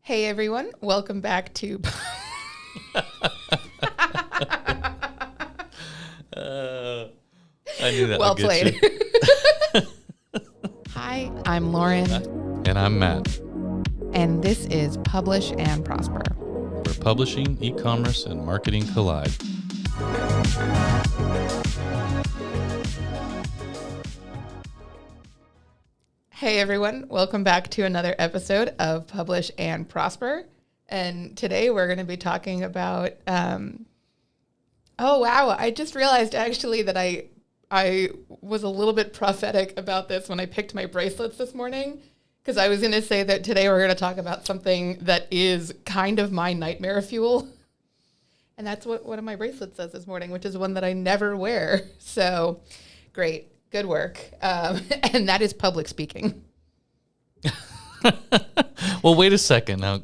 Hey everyone, welcome back to I knew that Well would get played. you. Hi, I'm Lauren, And I'm Matt. and this is Publish and Prosper. Where publishing, e-commerce, and marketing collide. Hey everyone, welcome back to another episode of Publish and Prosper. And today we're going to be talking about, oh wow, I just realized actually that I was a little bit prophetic about this when I picked my bracelets this morning, because I was going to say that today we're going to talk about something that is kind of my nightmare fuel. And that's what one of my bracelets says this morning, which is one that I never wear. So great. Good work. And that is public speaking. Well, wait a second. Now,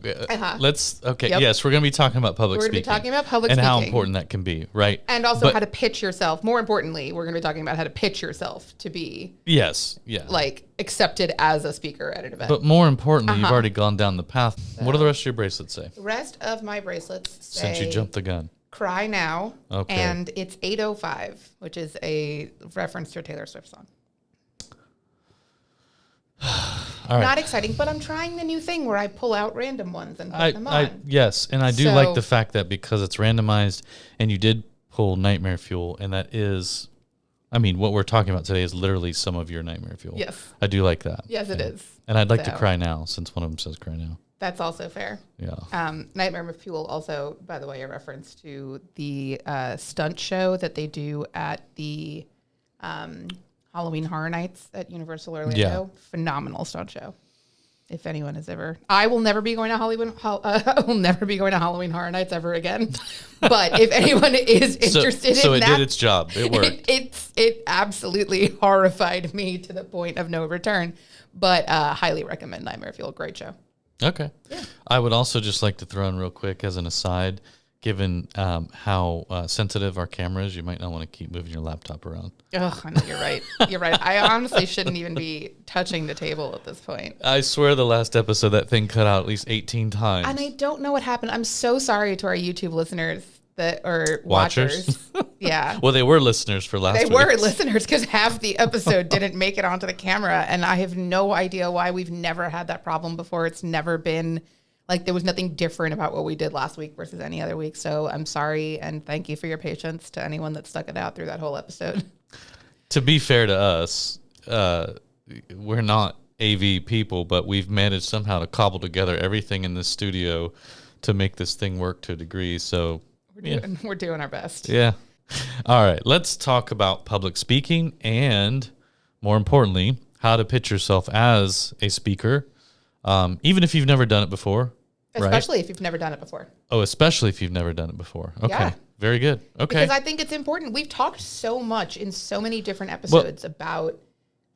let's, Yep. yes, we're going to be talking about public We're going to speaking. be talking about public and speaking. how important that can be, right? And also how to pitch yourself. More importantly, we're going to be talking about how to pitch yourself to be like accepted as a speaker at an event. But more importantly, you've already gone down the path. What do the rest of your bracelets say? The rest of my bracelets say, Since you jumped the gun. Cry Now. Okay. And it's 8:05, which is a reference to a Taylor Swift song. All right. Not exciting, but I'm trying the new thing where I pull out random ones and put them on. Yes, and I do like the fact that because it's randomized and you did pull Nightmare Fuel, and that is, I mean, what we're talking about today is literally some of your Nightmare Fuel. Yes. I do like that. Yes, it is. And I'd like to cry now, since one of them says cry now. That's also fair. Yeah. Nightmare Fuel also, by the way, a reference to the stunt show that they do at the Halloween Horror Nights at Universal Orlando. Yeah. Phenomenal stunt show. If anyone has ever, I will never be going to I will never be going to Halloween Horror Nights ever again. But if anyone is interested so in it that, did its job. It worked. It absolutely horrified me to the point of no return. But highly recommend Nightmare Fuel. Great show. Okay. Yeah. I would also just like to throw in real quick as an aside, given how sensitive our camera is, you might not want to keep moving your laptop around. Oh, I know, you're right. You're right. I honestly shouldn't even be touching the table at this point. I swear the last episode that thing cut out at least 18 times. And I don't know what happened. I'm so sorry to our YouTube listeners that are watchers. Yeah. Well, they were listeners for last week. They were listeners because half the episode didn't make it onto the camera. And I have no idea why we've never had that problem before. It's never been... Like, there was nothing different about what we did last week versus any other week. So I'm sorry, and thank you for your patience to anyone that stuck it out through that whole episode. To be fair to us, we're not AV people, but we've managed somehow to cobble together everything in this studio to make this thing work to a degree. So We're doing our best. Yeah. All right. Let's talk about public speaking and, more importantly, how to pitch yourself as a speaker, even if you've never done it before. Especially if you've never done it before. Oh, especially if you've never done it before. Okay. Yeah. Very good. Okay. Because I think it's important. We've talked so much in so many different episodes about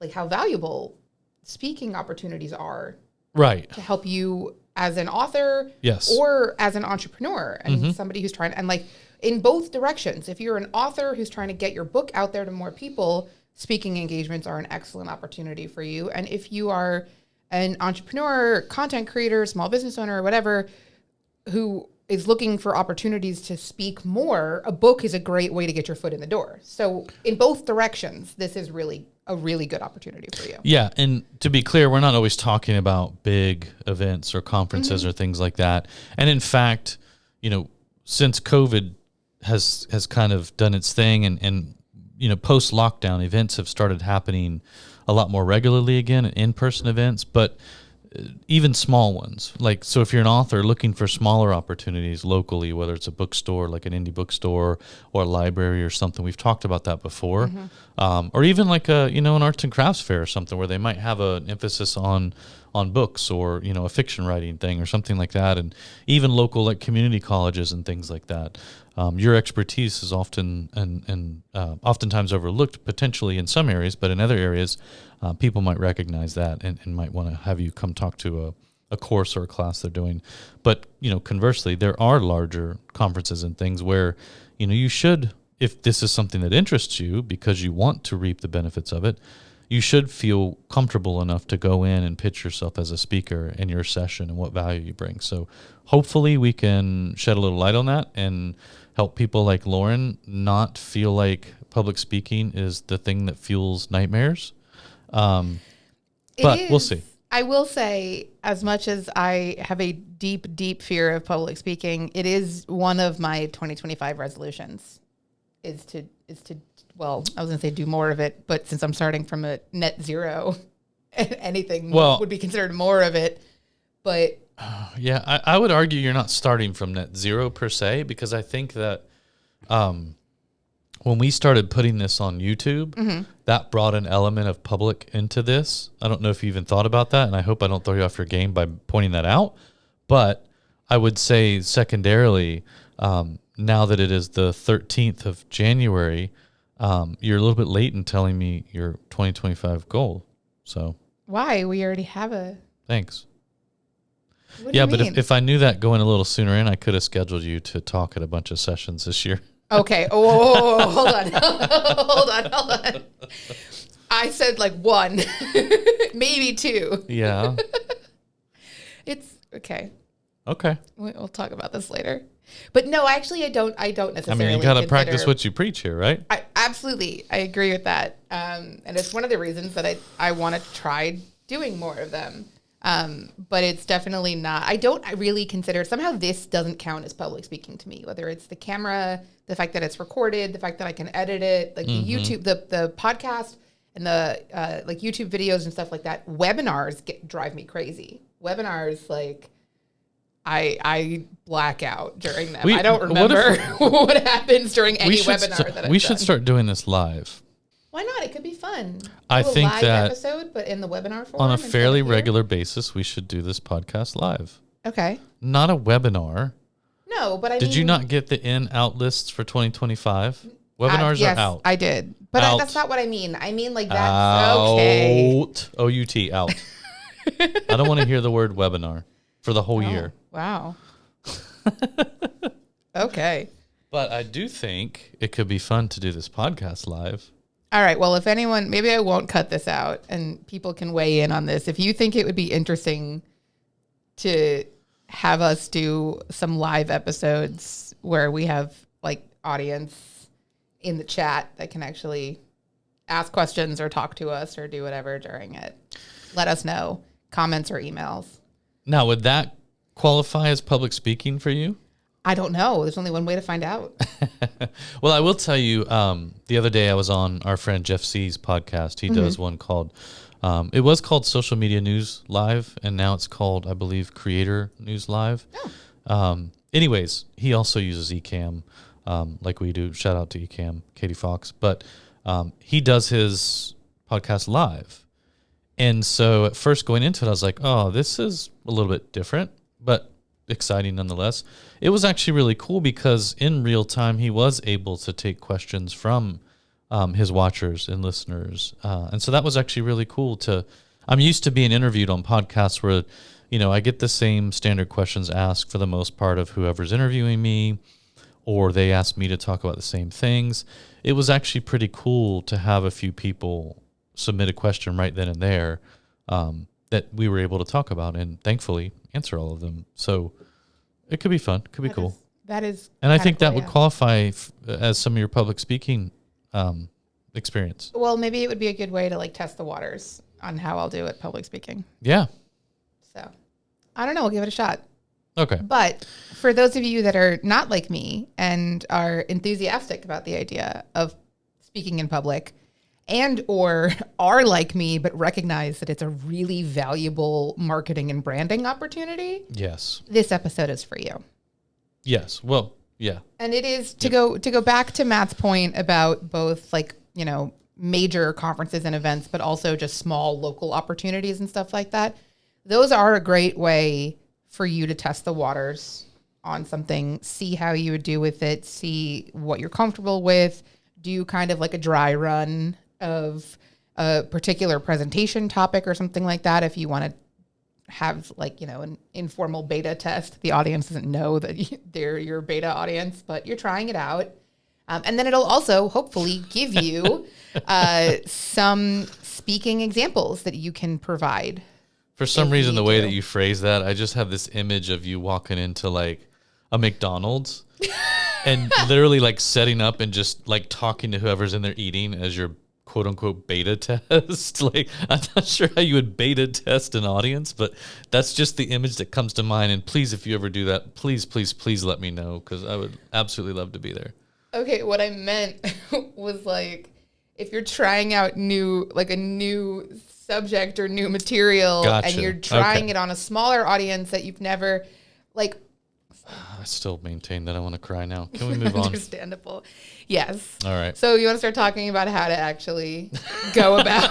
like how valuable speaking opportunities are. Right. To help you as an author. Yes. Or as an entrepreneur and somebody who's trying, and like in both directions. If you're an author who's trying to get your book out there to more people, speaking engagements are an excellent opportunity for you. And if you are an entrepreneur, content creator, small business owner, or whatever, who is looking for opportunities to speak more, a book is a great way to get your foot in the door. So in both directions, this is really a really good opportunity for you. Yeah, and to be clear, we're not always talking about big events or conferences or things like that. And in fact, since COVID has kind of done its thing and post-lockdown, events have started happening a lot more regularly again, in-person events, but even small ones. Like, so if you're an author looking for smaller opportunities locally, whether it's a bookstore, like an indie bookstore or a library or something, we've talked about that before. Or even like an arts and crafts fair or something where they might have an emphasis on books or, a fiction writing thing or something like that. And even local, like community colleges and things like that. Your expertise is often and oftentimes overlooked potentially in some areas, but in other areas, people might recognize that and might want to have you come talk to a course or a class they're doing. But, conversely, there are larger conferences and things where, you should, if this is something that interests you because you want to reap the benefits of it, you should feel comfortable enough to go in and pitch yourself as a speaker in your session and what value you bring. So hopefully we can shed a little light on that and help people like Lauren not feel like public speaking is the thing that fuels nightmares. But we'll see. I will say, as much as I have a deep, deep fear of public speaking, it is one of my 2025 resolutions is to well, I was going to say do more of it, but since I'm starting from a net zero, anything would be considered more of it. But yeah, I would argue you're not starting from net zero per se, because I think that when we started putting this on YouTube, that brought an element of public into this. I don't know if you even thought about that, and I hope I don't throw you off your game by pointing that out. But I would say secondarily, now that it is the 13th of January, you're a little bit late in telling me your 2025 goal. So why? We already have a... Thanks. What do you but mean? if I knew that going a little sooner in, I could have scheduled you to talk at a bunch of sessions this year. Okay. Oh, hold on. hold on. I said like one, maybe two. Yeah. It's okay. Okay. We'll talk about this later. But no, actually, I don't necessarily. I mean, you got to practice what you preach here, right? Absolutely. I agree with that. And it's one of the reasons that I want to try doing more of them. But it's definitely not, I really consider, somehow this doesn't count as public speaking to me, whether it's the camera, the fact that it's recorded, the fact that I can edit it, like the YouTube, the podcast and the like YouTube videos and stuff like that. Webinars drive me crazy. Webinars, like I black out during them. I don't remember what happens during any webinar that I've done. We should start doing this live. Why not? It could be fun. I think live that episode, but in the webinar form. On a fairly regular basis, we should do this podcast live. Okay. Not a webinar. No, but Did you not get the in-out lists for 2025? Webinars yes, are out. I did. But that's not what I mean. I mean like that's okay. O-U-T, out. I don't want to hear the word webinar for the whole year. Wow. Okay. But I do think it could be fun to do this podcast live. All right. Well, if anyone, maybe I won't cut this out and people can weigh in on this. If you think it would be interesting to have us do some live episodes where we have like audience in the chat that can actually ask questions or talk to us or do whatever during it, let us know. Comments or emails. Now, would that qualify as public speaking for you? I don't know. There's only one way to find out. Well, I will tell you, the other day I was on our friend Jeff C's podcast. He does one called, it was called Social Media News Live, and now it's called, I believe, Creator News Live. Oh. Anyways, he also uses Ecamm, like we do. Shout out to Ecamm, Katie Fox. But he does his podcast live. And so at first going into it, I was like, oh, this is a little bit different, but exciting nonetheless. It was actually really cool because in real time he was able to take questions from his watchers and listeners, and so that was actually really cool. I'm used to being interviewed on podcasts where, I get the same standard questions asked for the most part of whoever's interviewing me, or they ask me to talk about the same things. It was actually pretty cool to have a few people submit a question right then and there that we were able to talk about, and thankfully answer all of them. So it could be fun. Could be cool. That is. And I think that would qualify as some of your public speaking experience. Well, maybe it would be a good way to like test the waters on how I'll do at public speaking. Yeah. So I don't know. We'll give it a shot. Okay. But for those of you that are not like me and are enthusiastic about the idea of speaking in public, and or are like me but recognize that it's a really valuable marketing and branding opportunity, yes, this episode is for you. Yes. Well, yeah. And it is to go back to Matt's point about both like, major conferences and events, but also just small local opportunities and stuff like that. Those are a great way for you to test the waters on something, see how you would do with it, see what you're comfortable with, do kind of like a dry run of a particular presentation topic or something like that. If you want to have like, an informal beta test, the audience doesn't know that they're your beta audience, but you're trying it out. And then it'll also hopefully give you some speaking examples that you can provide. For some reason, the way that you phrase that, I just have this image of you walking into like a McDonald's and literally like setting up and just like talking to whoever's in there eating as your quote unquote beta test. Like, I'm not sure how you would beta test an audience, but that's just the image that comes to mind. And please, if you ever do that, please, please, please let me know, because I would absolutely love to be there. Okay, what I meant was like, if you're trying out a new subject or new material, and you're trying it on a smaller audience that you've never, like. I still maintain that I want to cry now. Can we move on? Understandable. Yes. All right. So you want to start talking about how to actually go about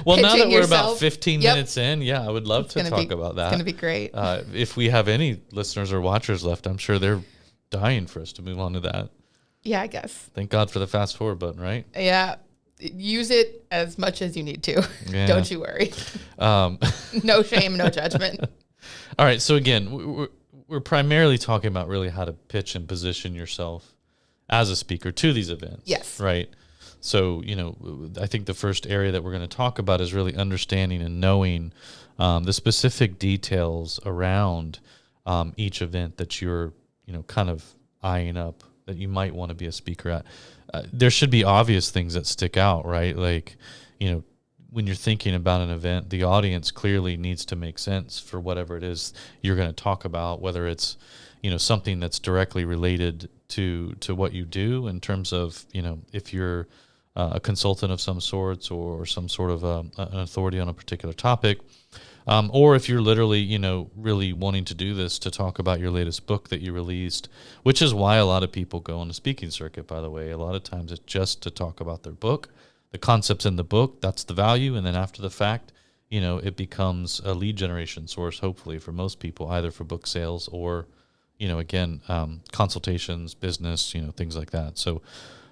well, now that we're yourself? About 15 minutes in, yeah, I would love to talk about that. It's going to be great. If we have any listeners or watchers left, I'm sure they're dying for us to move on to that. Yeah, I guess. Thank God for the fast forward button, right? Yeah. Use it as much as you need to. Yeah. Don't you worry. No shame, no judgment. All right. So again, we're primarily talking about really how to pitch and position yourself as a speaker to these events. Yes. Right. So, I think the first area that we're going to talk about is really understanding and knowing the specific details around each event that you're, kind of eyeing up that you might want to be a speaker at. There should be obvious things that stick out, right? Like, when you're thinking about an event, the audience clearly needs to make sense for whatever it is you're going to talk about, whether it's, something that's directly related to what you do in terms of, if you're a consultant of some sorts or some sort of an authority on a particular topic, or if you're literally, really wanting to do this to talk about your latest book that you released, which is why a lot of people go on the speaking circuit, by the way. A lot of times it's just to talk about their book. The concepts in the book, that's the value. And then after the fact, it becomes a lead generation source, hopefully, for most people, either for book sales or, again, consultations, business, things like that. So,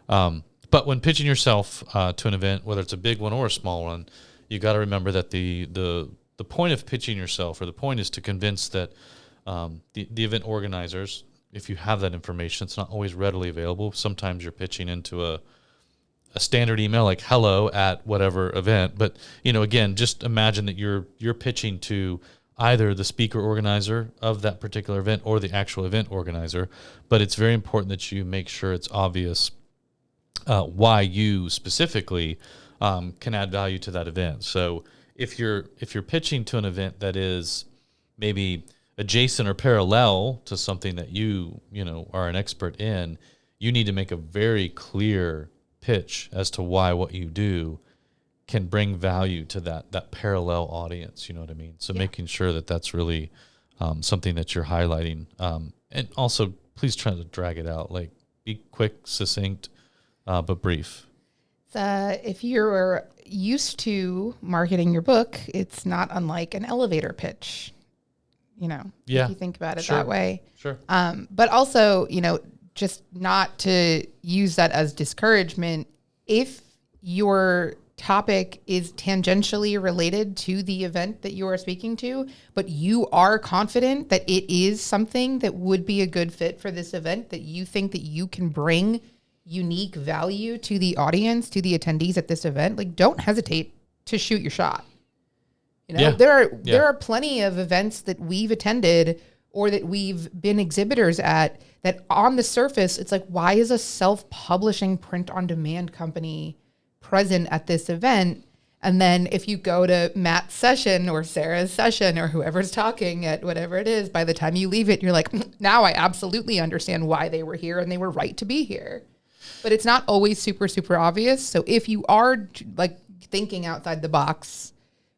but when pitching yourself to an event, whether it's a big one or a small one, you got to remember that the point of pitching yourself, or the point is to convince that the event organizers, if you have that information, it's not always readily available. Sometimes you're pitching into a standard email like hello at whatever event. But, again, just imagine that you're pitching to either the speaker organizer of that particular event or the actual event organizer. But it's very important that you make sure it's obvious why you specifically can add value to that event. So if you're pitching to an event that is maybe adjacent or parallel to something that you are an expert in, you need to make a very clear pitch as to why what you do can bring value to that parallel audience. You know what I mean? So making sure that that's really something that you're highlighting. And also, please try to drag it out. Like, be quick, succinct, but brief. If you're used to marketing your book, it's not unlike an elevator pitch. If you think about it that way. Sure. But also, just not to use that as discouragement. If your topic is tangentially related to the event that you are speaking to, but you are confident that it is something that would be a good fit for this event, that you think that you can bring unique value to the audience, to the attendees at this event, like, don't hesitate to shoot your shot. There are plenty of events that we've attended or that we've been exhibitors at that on the surface, it's like, why is a self-publishing print-on-demand company present at this event? And then if you go to Matt's session or Sarah's session or whoever's talking at whatever it is, by the time you leave it, you're like, now I absolutely understand why they were here and they were right to be here. But it's not always super, super obvious. So if you are like thinking outside the box,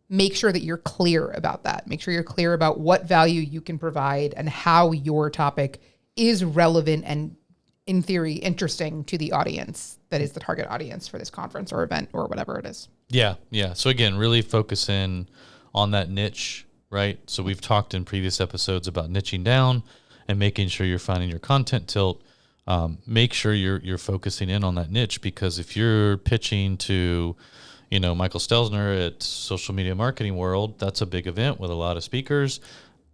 make sure that you're clear about that. Make sure you're clear about what value you can provide and how your topic is relevant and, in theory, interesting to the audience that is the target audience for this conference or event or whatever it is. Yeah. So again, really focus in on that niche, right? So we've talked in previous episodes about niching down and making sure you're finding your content tilt. Make sure you're focusing in on that niche, because if you're pitching to Michael Stelzner at Social Media Marketing World, that's a big event with a lot of speakers.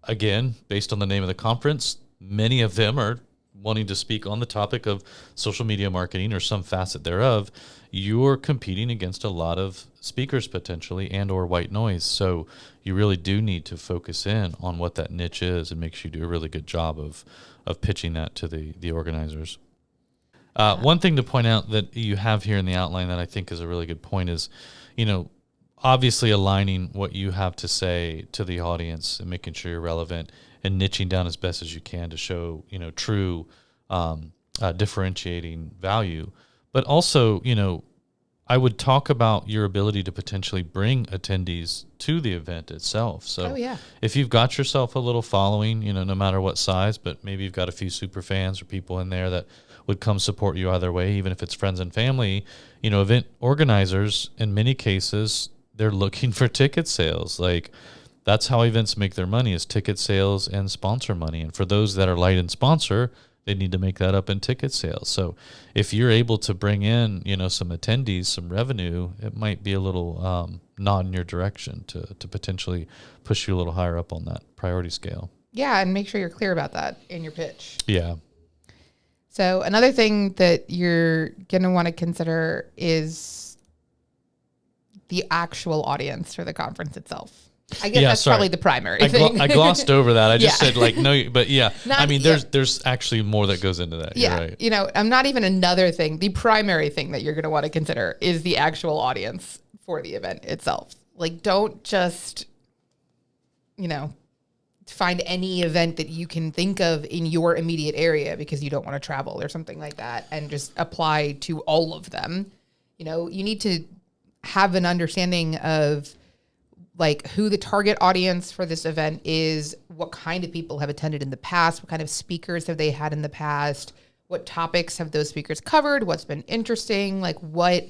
Again, based on the name of the conference, many of them are wanting to speak on the topic of social media marketing or some facet thereof. You're competing against a lot of speakers potentially and or white noise. So you really do need to focus in on what that niche is and make sure you do a really good job of pitching that to the organizers. One thing to point out that you have here in the outline that I think is a really good point is, obviously aligning what you have to say to the audience and making sure you're relevant and niching down as best as you can to show, true differentiating value. But also, I would talk about your ability to potentially bring attendees to the event itself. So if you've got yourself a little following, no matter what size, but maybe you've got a few super fans or people in there that would come support you either way, even if it's friends and family, event organizers, in many cases, they're looking for ticket sales. Like, that's how events make their money, is ticket sales and sponsor money. And for those that are light in sponsor, they need to make that up in ticket sales. So if you're able to bring in, some attendees, some revenue, it might be a little nod in your direction to potentially push you a little higher up on that priority scale. Yeah, and make sure you're clear about that in your pitch. Yeah. So another thing that you're going to want to consider is the actual audience for the conference itself. I guess that's probably the primary thing. I glossed over that. I just said no, but there's actually more that goes into that. Yeah. You're right. I'm not even another thing. The primary thing that you're going to want to consider is the actual audience for the event itself. Like, don't just, find any event that you can think of in your immediate area because you don't want to travel or something like that and just apply to all of them. You need to have an understanding of like who the target audience for this event is, what kind of people have attended in the past, what kind of speakers have they had in the past, what topics have those speakers covered, what's been interesting, like what,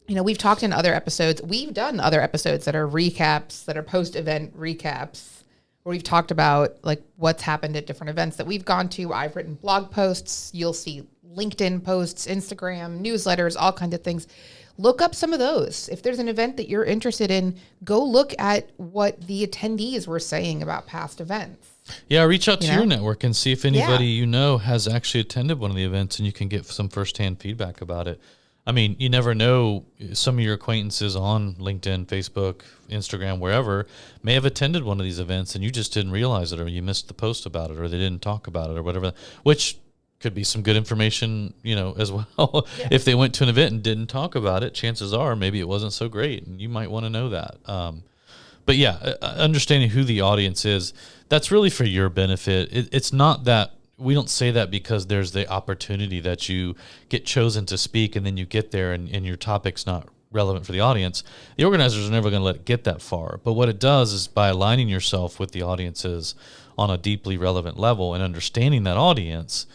we've talked in other episodes, we've done other episodes that are recaps, that are post-event recaps, where we've talked about like what's happened at different events that we've gone to. I've written blog posts, you'll see LinkedIn posts, Instagram, newsletters, all kinds of things. Look up some of those. If there's an event that you're interested in, go look at what the attendees were saying about past events. Yeah, reach out to your network and see if anybody has actually attended one of the events and you can get some firsthand feedback about it. I mean, you never know, some of your acquaintances on LinkedIn, Facebook, Instagram, wherever, may have attended one of these events and you just didn't realize it, or you missed the post about it, or they didn't talk about it, or whatever, which could be some good information, as well. Yeah. If they went to an event and didn't talk about it, chances are maybe it wasn't so great, and you might want to know that. But yeah, understanding who the audience is, that's really for your benefit. It's not that we don't say that because there's the opportunity that you get chosen to speak and then you get there and your topic's not relevant for the audience. The organizers are never going to let it get that far. But what it does is, by aligning yourself with the audiences on a deeply relevant level and understanding that audience,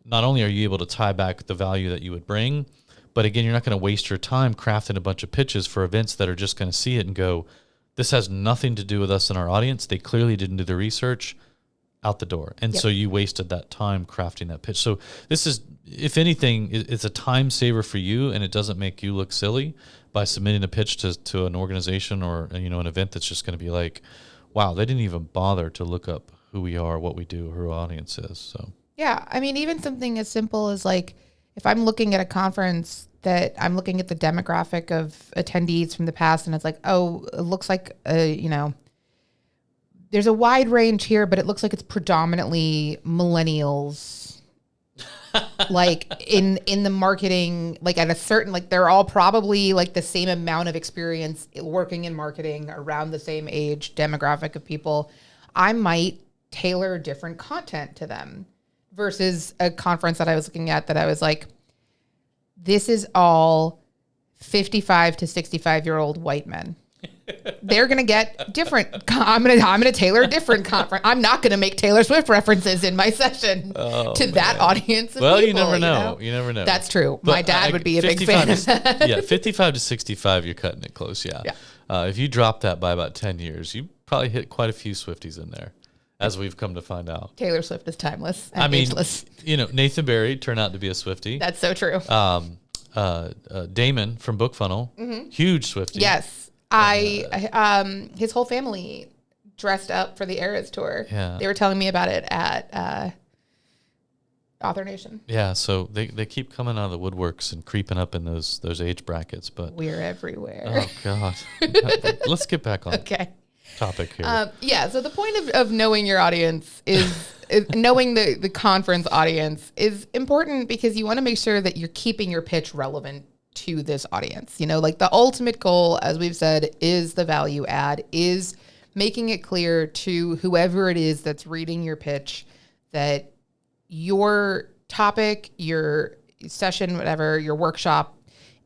not only are you able to tie back the value that you would bring, but again, you're not going to waste your time crafting a bunch of pitches for events that are just going to see it and go, this has nothing to do with us and our audience. They clearly didn't do the research. Out the door. And so you wasted that time crafting that pitch. So this is, if anything, it's a time saver for you, and it doesn't make you look silly by submitting a pitch to an organization or, an event that's just going to be like, wow, they didn't even bother to look up who we are, what we do, who our audience is. So yeah, I mean, even something as simple as like, if I'm looking at a conference that I'm looking at the demographic of attendees from the past, and it's like, oh, it looks like, there's a wide range here, but it looks like it's predominantly millennials. Like in the marketing, like at a certain, like they're all probably like the same amount of experience working in marketing, around the same age demographic of people. I might tailor different content to them versus a conference that I was looking at that I was like, this is all 55 to 65-year-old white men. They're going to get different. I'm going to tailor a different conference. I'm not going to make Taylor Swift references in my session that audience. Of people, you never know. You never know. That's true. But my dad would be a big fan of that. Yeah, 55 to 65, you're cutting it close. Yeah. If you drop that by about 10 years, you probably hit quite a few Swifties in there, as we've come to find out. Taylor Swift is timeless and ageless. Nathan Barry turned out to be a Swiftie. That's so true. Damon from BookFunnel, huge Swiftie. Yes. His whole family dressed up for the Eras tour. Yeah. They were telling me about it at Author Nation. Yeah, so they keep coming out of the woodworks and creeping up in those age brackets, but we're everywhere. Oh God. Let's get back on topic here. Yeah, so the point of knowing your audience is knowing the conference audience is important because you want to make sure that you're keeping your pitch relevant to this audience. You know, like the ultimate goal, as we've said, is the value add, is making it clear to whoever it is that's reading your pitch that your topic, your session, whatever, your workshop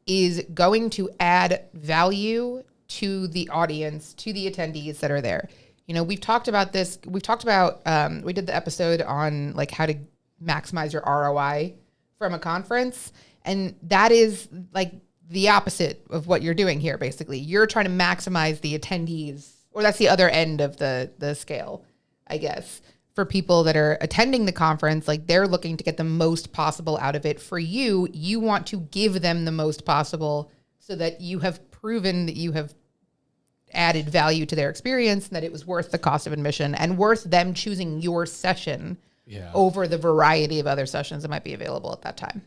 is going to add value to the audience, to the attendees that are there. You know, we've talked about this. We've talked about, we did the episode on like how to maximize your ROI from a conference. And that is like the opposite of what you're doing here, basically. You're trying to maximize the attendees, or that's the other end of the scale, I guess. For people that are attending the conference, like they're looking to get the most possible out of it. For you, you want to give them the most possible so that you have proven that you have added value to their experience and that it was worth the cost of admission and worth them choosing your session over the variety of other sessions that might be available at that time.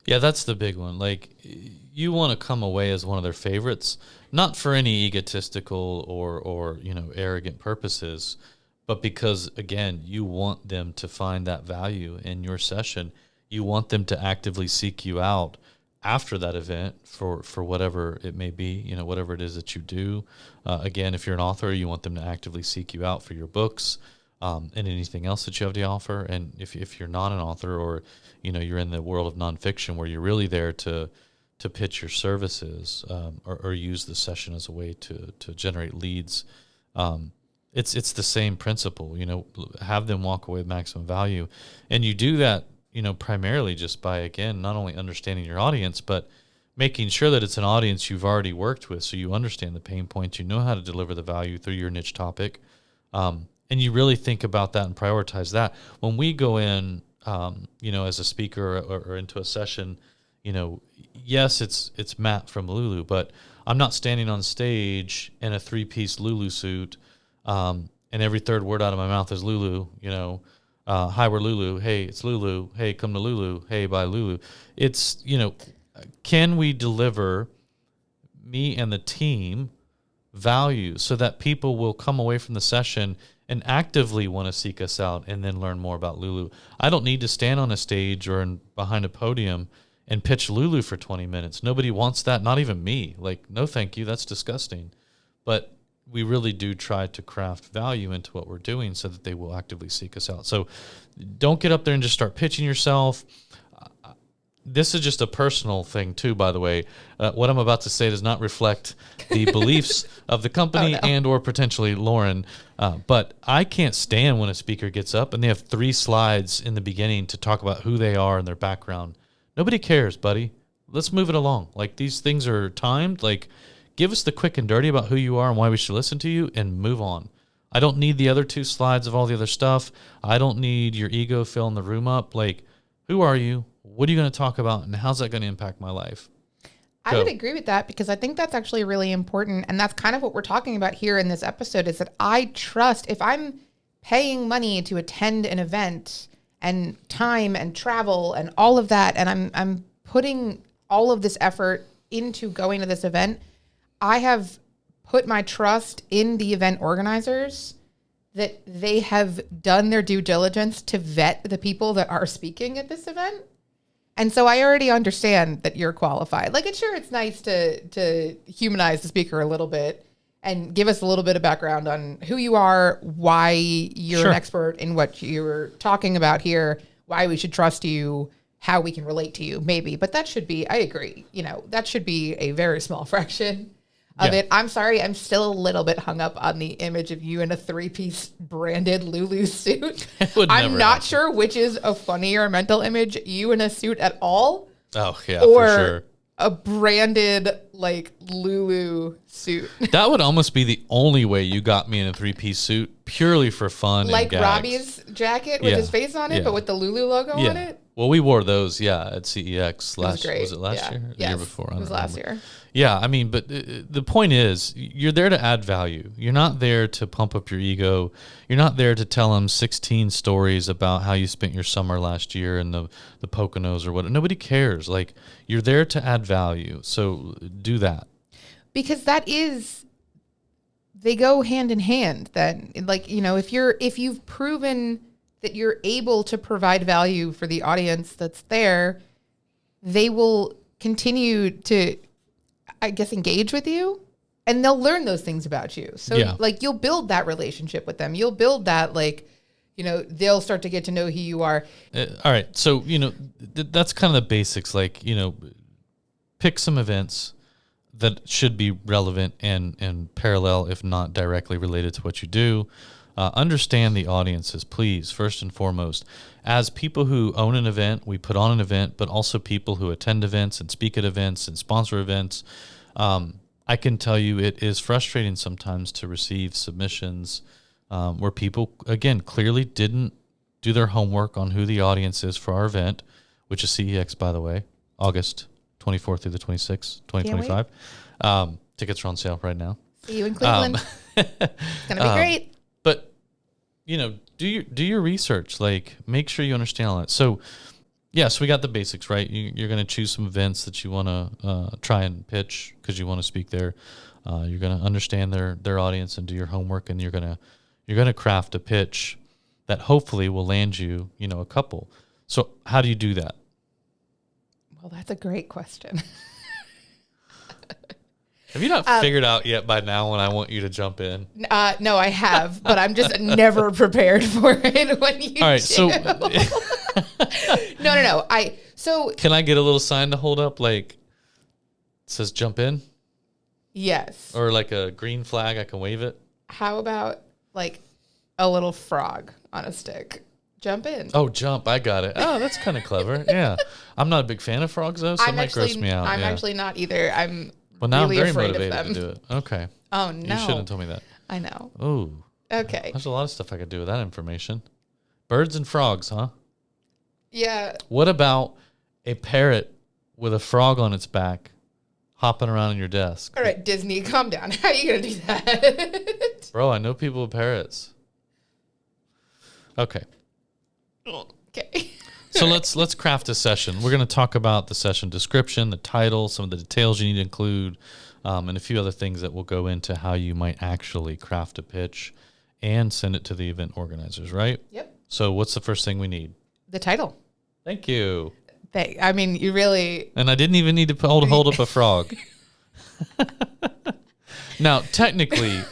Yeah, that's the big one. Like, you want to come away as one of their favorites, not for any egotistical or arrogant purposes, but because, again, you want them to find that value in your session. You want them to actively seek you out after that event for whatever it may be, whatever it is that you do. Again, if you're an author, you want them to actively seek you out for your books and anything else that you have to offer. And if you're not an author, or you're in the world of nonfiction where you're really there to pitch your services or use the session as a way to generate leads, it's the same principle. Have them walk away with maximum value, and you do that primarily just by, again, not only understanding your audience, but making sure that it's an audience you've already worked with, so you understand the pain points, you know how to deliver the value through your niche topic, and you really think about that and prioritize that. When we go in, as a speaker or into a session, yes, it's Matt from Lulu, but I'm not standing on stage in a 3-piece Lulu suit, and every third word out of my mouth is Lulu, hi, we're Lulu. Hey, it's Lulu. Hey, come to Lulu. Hey, bye, Lulu. It's, can we deliver, me and the team, value so that people will come away from the session and actively want to seek us out and then learn more about Lulu. I don't need to stand on a stage or behind a podium and pitch Lulu for 20 minutes. Nobody wants that, not even me. Like, no thank you, that's disgusting. But we really do try to craft value into what we're doing so that they will actively seek us out. So don't get up there and just start pitching yourself. This is just a personal thing too, by the way. What I'm about to say does not reflect the beliefs of the company and or potentially Lauren. But I can't stand when a speaker gets up and they have 3 slides in the beginning to talk about who they are and their background. Nobody cares, buddy. Let's move it along. Like, these things are timed. Like, give us the quick and dirty about who you are and why we should listen to you, and move on. I don't need the other 2 slides of all the other stuff. I don't need your ego filling the room up. Like, who are you? What are you going to talk about? And how's that going to impact my life? I would agree with that, because I think that's actually really important. And that's kind of what we're talking about here in this episode, is that I trust, if I'm paying money to attend an event and time and travel and all of that, and I'm putting all of this effort into going to this event, I have put my trust in the event organizers that they have done their due diligence to vet the people that are speaking at this event. And so I already understand that you're qualified. Like, it's nice to humanize the speaker a little bit and give us a little bit of background on who you are, why you're an expert in what you're talking about here, why we should trust you, how we can relate to you, maybe. But that should be, I agree, that should be a very small fraction of it. I'm sorry, I'm still a little bit hung up on the image of you in a 3-piece branded Lulu suit. I'm not sure which is a funnier mental image, you in a suit at all. Oh, yeah, or for sure. A branded, like, Lulu suit. That would almost be the only way you got me in a 3-piece suit, purely for fun. Like and gags. Robbie's jacket with his face on it, but with the Lulu logo on it? Well, we wore those, at CEX last year. Great. Was it last year? Or the year before? It was last year. Yeah, I mean, but the point is, you're there to add value. You're not there to pump up your ego. You're not there to tell them 16 stories about how you spent your summer last year in the Poconos or what. Nobody cares. Like, you're there to add value. So do that. Because they go hand in hand. Then, like, if you've proven that you're able to provide value for the audience that's there, they will continue to, I guess, engage with you, and they'll learn those things about you. So like, you'll build that relationship with them. You'll build that, like, they'll start to get to know who you are. All right. So, that's kind of the basics. Like, pick some events that should be relevant and parallel, if not directly related to what you do. Understand the audiences, please, first and foremost. As people who own an event, we put on an event, but also people who attend events and speak at events and sponsor events. I can tell you it is frustrating sometimes to receive submissions where people, again, clearly didn't do their homework on who the audience is for our event, which is CEX, by the way, August 24th through the 26th, 2025. Tickets are on sale right now. See you in Cleveland. It's going to be great. But, do your research. Like, make sure you understand all that. So, so we got the basics, right? You're going to choose some events that you want to try and pitch because you want to speak there. You're going to understand their audience and do your homework, and you're going to craft a pitch that hopefully will land you, a couple. So how do you do that? Well, that's a great question. Have you not figured out yet by now when I want you to jump in? No, I have, but I'm just never prepared for it when you All right, do. No. Can I get a little sign to hold up, like, it says jump in? Yes. Or like a green flag, I can wave it? How about, like, a little frog on a stick? Jump in. Oh, jump. I got it. Oh, that's kind of clever. Yeah. I'm not a big fan of frogs, though, so it might gross me out. I'm actually not either. Well, now really I'm very afraid motivated to do it. Okay. Oh, no. You shouldn't have told me that. I know. Oh. Okay. There's a lot of stuff I could do with that information. Birds and frogs, huh? Yeah. What about a parrot with a frog on its back hopping around on your desk? All right, Disney, calm down. How are you going to do that? Bro, I know people with parrots. Okay. Okay. So let's craft a session. We're going to talk about the session description, the title, some of the details you need to include, and a few other things that will go into how you might actually craft a pitch and send it to the event organizers, right? Yep. So what's the first thing we need? The title. Thank you. I mean, you really... And I didn't even need to hold up a frog. Now, technically,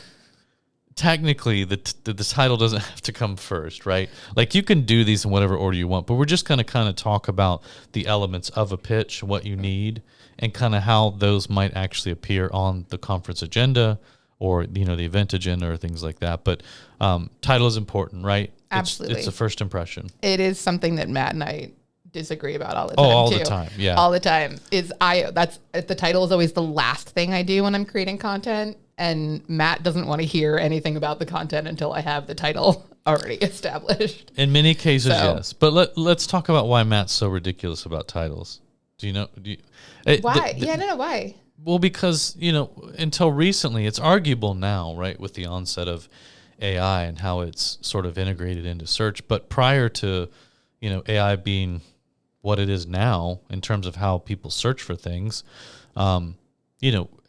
the title doesn't have to come first, right? Like, you can do these in whatever order you want, but we're just going to kind of talk about the elements of a pitch, what you need, and kind of how those might actually appear on the conference agenda or, the event agenda or things like that. But title is important, right? Absolutely. It's a first impression. It is something that Matt and I disagree about all the time. All the time, yeah. All the time. The title is always the last thing I do when I'm creating content. And Matt doesn't want to hear anything about the content until I have the title already established. In many cases, yes. But let's talk about why Matt's so ridiculous about titles. Do you know? Why? Why? Well, because, until recently, it's arguable now, right, with the onset of AI and how it's sort of integrated into search. But prior to, AI being what it is now in terms of how people search for things,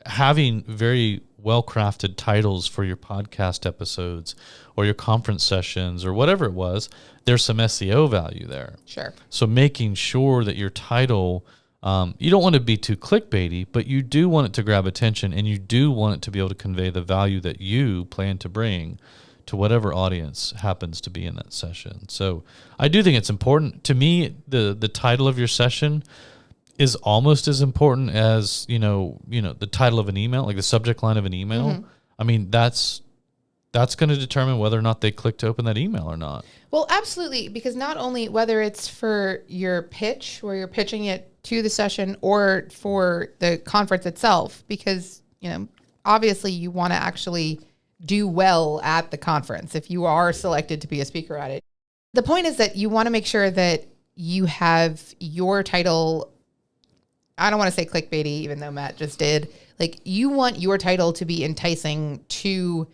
having very well-crafted titles for your podcast episodes or your conference sessions or whatever it was, there's some SEO value there. Sure. So making sure that your title, you don't want to be too clickbaity, but you do want it to grab attention, and you do want it to be able to convey the value that you plan to bring to whatever audience happens to be in that session. So I do think it's important. To me, the title of your session is almost as important as, the title of an email, like the subject line of an email. Mm-hmm. I mean, that's going to determine whether or not they click to open that email or not. Well, absolutely, because not only whether it's for your pitch, where you're pitching it to the session, or for the conference itself, because, obviously you want to actually do well at the conference if you are selected to be a speaker at it. The point is that you want to make sure that you have your title. I don't want to say clickbaity, even though Matt just did. Like, you want your title to be enticing to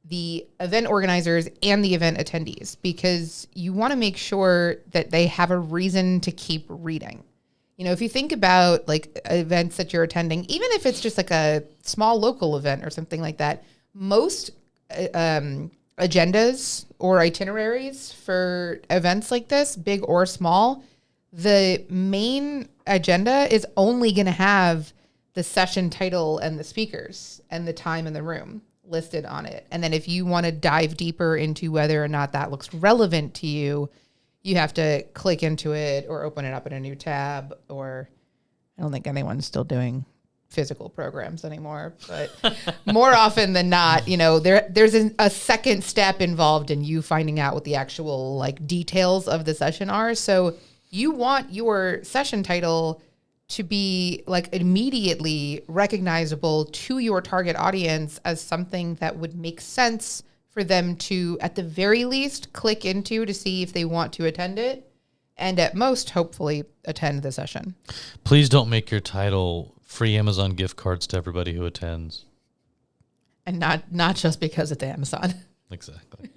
the event organizers and the event attendees, because you want to make sure that they have a reason to keep reading. You know, if you think about like events that you're attending, even if it's just like a small local event or something like that, most agendas or itineraries for events like this, big or small, the main agenda is only going to have the session title and the speakers and the time in the room listed on it. And then if you want to dive deeper into whether or not that looks relevant to you, you have to click into it or open it up in a new tab. Or I don't think anyone's still doing physical programs anymore, but more often than not, you know, there's a second step involved in you finding out what the actual like details of the session are. So you want your session title to be like immediately recognizable to your target audience as something that would make sense for them to, at the very least, click into to see if they want to attend it, and at most, hopefully, attend the session. Please don't make your title free Amazon gift cards to everybody who attends. And not just because it's Amazon. Exactly.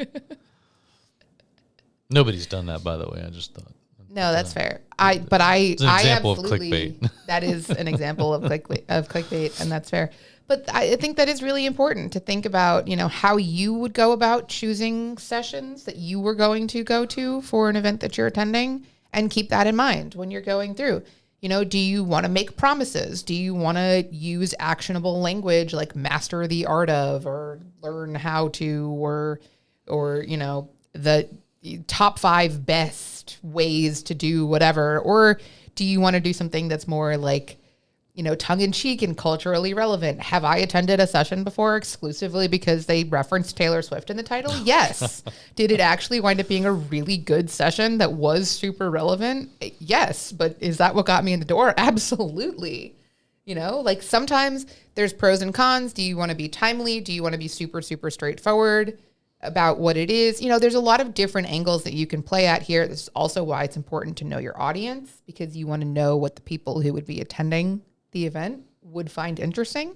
Nobody's done that, by the way. I just thought. No, that's fair. It's an example of absolutely, clickbait. That is an example of clickbait, and that's fair. But I think that is really important to think about, you know, how you would go about choosing sessions that you were going to go to for an event that you're attending, and keep that in mind when you're going through. You know, do you want to make promises? Do you want to use actionable language like master the art of, or learn how to, or you know, the top 5 best ways to do whatever? Or do you want to do something that's more like, you know, tongue-in-cheek and culturally relevant? Have I attended a session before exclusively because they referenced Taylor Swift in the title? Yes. Did it actually wind up being a really good session that was super relevant? Yes. But is that what got me in the door? Absolutely. You know, like sometimes there's pros and cons. Do you want to be timely? Do you want to be super, super straightforward about what it is? You know, there's a lot of different angles that you can play at here. This is also why it's important to know your audience, because you want to know what the people who would be attending the event would find interesting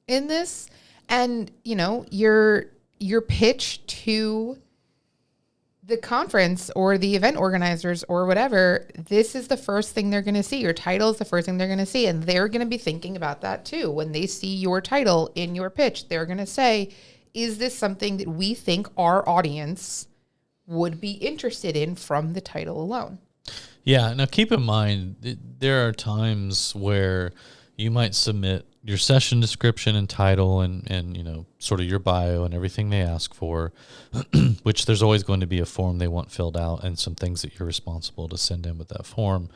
in this. And, you know, your pitch to the conference or the event organizers or whatever, this is the first thing they're going to see. Your title is the first thing they're going to see. And they're going to be thinking about that too. When they see your title in your pitch, they're going to say, is this something that we think our audience would be interested in from the title alone? Yeah. Now, keep in mind, there are times where you might submit your session description and title and you know, sort of your bio and everything they ask for, which there's always going to be a form they want filled out and some things that you're responsible to send in with that form.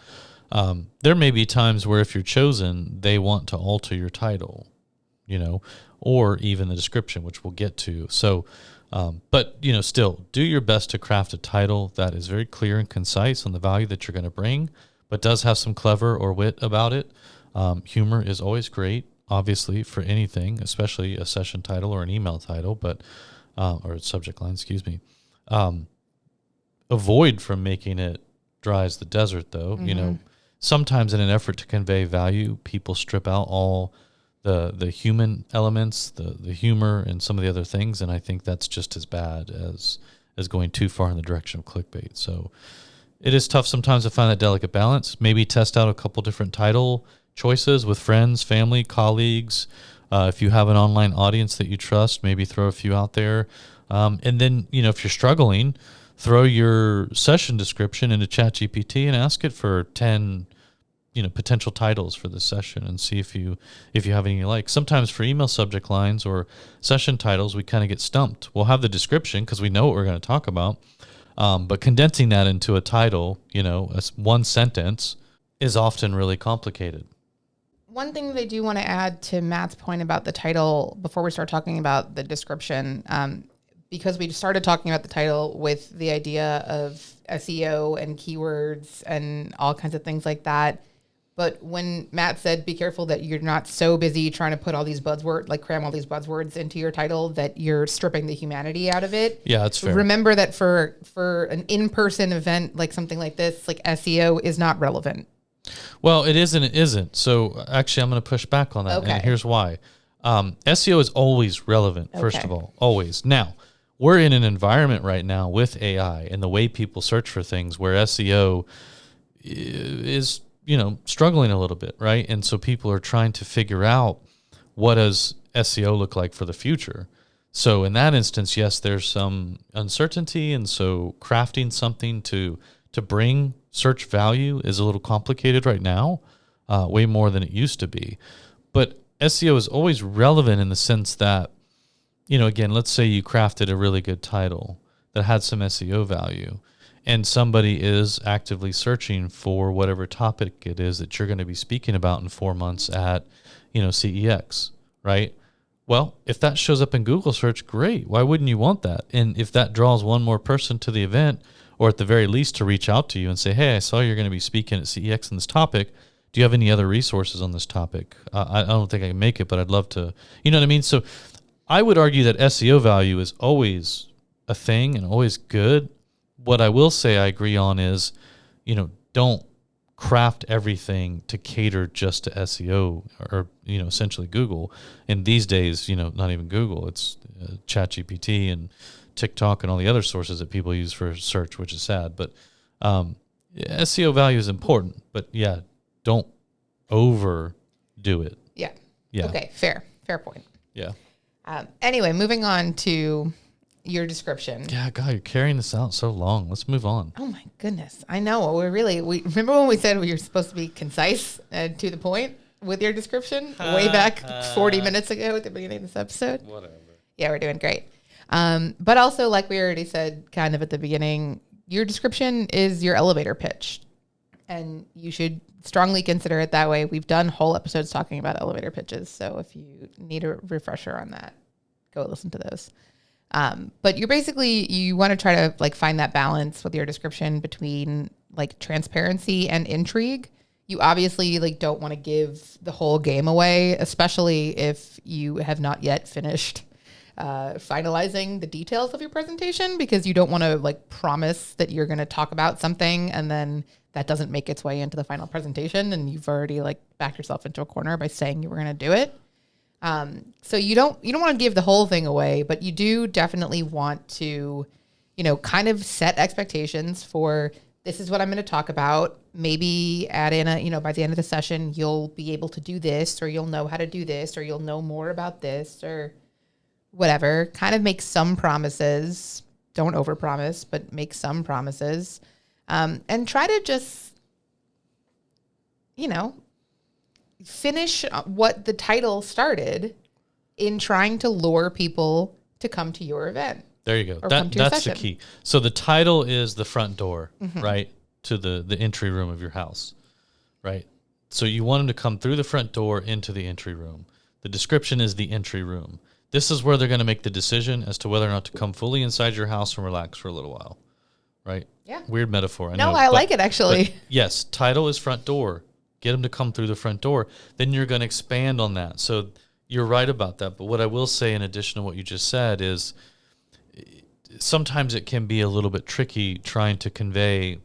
There may be times where if you're chosen, they want to alter your title, you know, or even the description, which we'll get to. So, but, you know, still do your best to craft a title that is very clear and concise on the value that you're going to bring, but does have some clever or wit about it. Humor is always great, obviously, for anything, especially a session title or an email title, but, or a subject line, excuse me. Avoid from making it dry as the desert, though. Mm-hmm. You know, sometimes in an effort to convey value, people strip out all the human elements, the humor, and some of the other things, and I think that's just as bad as going too far in the direction of clickbait. So it is tough sometimes to find that delicate balance. Maybe test out a couple different title choices with friends, family, colleagues. If you have an online audience that you trust, maybe throw a few out there. And then, you know, if you're struggling, throw your session description into ChatGPT and ask it for 10 potential titles for this session and see if you have any you like. Sometimes for email subject lines or session titles, we kind of get stumped. We'll have the description because we know what we're going to talk about, but condensing that into a title, you know, as one sentence, is often really complicated. One thing that I do want to add to Matt's point about the title before we start talking about the description, because we started talking about the title with the idea of SEO and keywords and all kinds of things like that. But when Matt said, be careful that you're not so busy trying to put all these buzzwords, like cram all these buzzwords into your title that you're stripping the humanity out of it. Yeah, that's fair. Remember that for an in-person event, like something like this, like SEO is not relevant. Well, it is and it isn't. So actually, I'm going to push back on that. Okay. And here's why. SEO is always relevant, first of all, always. Now, we're in an environment right now with AI and the way people search for things where SEO is, struggling a little bit, right? And so people are trying to figure out, what does SEO look like for the future? So in that instance, yes, there's some uncertainty. And so crafting something to bring search value is a little complicated right now, way more than it used to be. But SEO is always relevant in the sense that, again, let's say you crafted a really good title that had some SEO value, and somebody is actively searching for whatever topic it is that you're going to be speaking about in 4 months at, CEX, right? Well, if that shows up in Google search, great. Why wouldn't you want that? And if that draws one more person to the event, or at the very least to reach out to you and say, hey, I saw you're going to be speaking at CEX on this topic. Do you have any other resources on this topic? I don't think I can make it, but I'd love to. You know what I mean? So I would argue that SEO value is always a thing and always good. What I will say I agree on is, don't craft everything to cater just to SEO or, essentially Google. And these days, not even Google, it's ChatGPT and TikTok and all the other sources that people use for search, which is sad. But SEO value is important. But yeah, don't overdo it. Yeah. Yeah. Okay. Fair point. Yeah. Anyway, moving on to your description. Yeah, God, you're carrying this out so long. Let's move on. Oh my goodness. I know. We remember when we said we were supposed to be concise and to the point with your description way back 40 minutes ago at the beginning of this episode? Whatever. Yeah, we're doing great. But also, like we already said kind of at the beginning, your description is your elevator pitch. And you should strongly consider it that way. We've done whole episodes talking about elevator pitches. So if you need a refresher on that, go listen to those. But you want to try to like find that balance with your description between like transparency and intrigue. You obviously like don't want to give the whole game away, especially if you have not yet finished finalizing the details of your presentation, because you don't want to like promise that you're going to talk about something and then that doesn't make its way into the final presentation and you've already like backed yourself into a corner by saying you were going to do it. So you don't want to give the whole thing away, but you do definitely want to, kind of set expectations for, this is what I'm going to talk about. Maybe add in by the end of the session, you'll be able to do this, or you'll know how to do this, or you'll know more about this, or whatever. Kind of make some promises. Don't overpromise, but make some promises. And try to just, finish what the title started in trying to lure people to come to your event. There you go. That's the key. So the title is the front door, right, to the entry room of your house, right? So you want them to come through the front door into the entry room. The description is the entry room. This is where they're going to make the decision as to whether or not to come fully inside your house and relax for a little while, right? Yeah. Weird metaphor. I know, I like it, actually. But yes, title is front door. Get them to come through the front door. Then you're going to expand on that. So you're right about that. But what I will say in addition to what you just said is sometimes it can be a little bit tricky trying to convey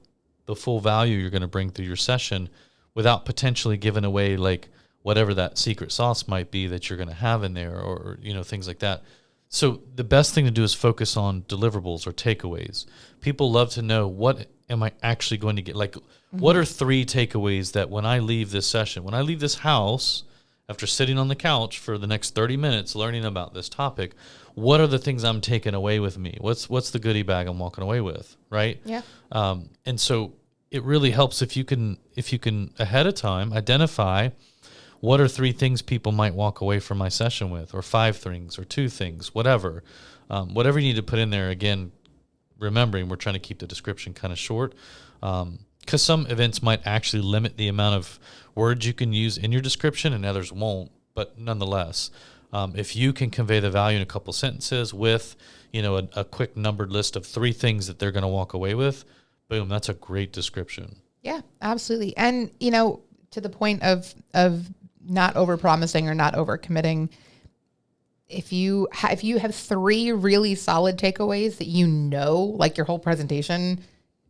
the full value you're going to bring through your session without potentially giving away like whatever that secret sauce might be that you're going to have in there, or things like that. So the best thing to do is focus on deliverables or takeaways. People love to know, what am I actually going to get? Like, what are 3 takeaways that when I leave this session, when I leave this house, after sitting on the couch for the next 30 minutes learning about this topic, what are the things I'm taking away with me? What's the goodie bag I'm walking away with, right? Yeah. And so it really helps if you can ahead of time identify what are 3 things people might walk away from my session with, or 5 things, or 2 things, whatever. Whatever you need to put in there. Again, remembering we're trying to keep the description kind of short, because some events might actually limit the amount of words you can use in your description and others won't. But nonetheless, if you can convey the value in a couple sentences with, a quick numbered list of 3 things that they're going to walk away with, boom, that's a great description. Yeah, absolutely. And, to the point of not overpromising or not overcommitting, if you have 3 really solid takeaways that like your whole presentation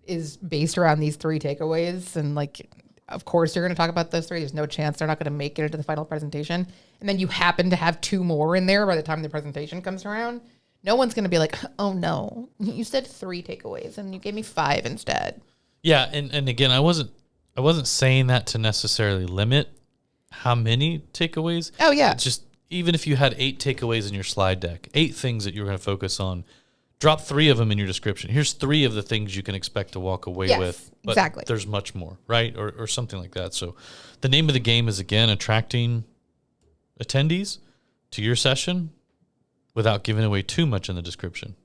is based around these 3 takeaways, and like, of course you're going to talk about those 3. There's no chance they're not going to make it into the final presentation. And then you happen to have 2 more in there by the time the presentation comes around. No one's going to be like, oh no, you said 3 takeaways and you gave me 5 instead. Yeah. And again, I wasn't saying that to necessarily limit how many takeaways. Oh yeah. It's just, even if you had 8 takeaways in your slide deck, 8 things that you were going to focus on, drop 3 of them in your description. Here's 3 of the things you can expect to walk away with. But exactly. There's much more, right? Or something like that. So the name of the game is, again, attracting attendees to your session without giving away too much in the description.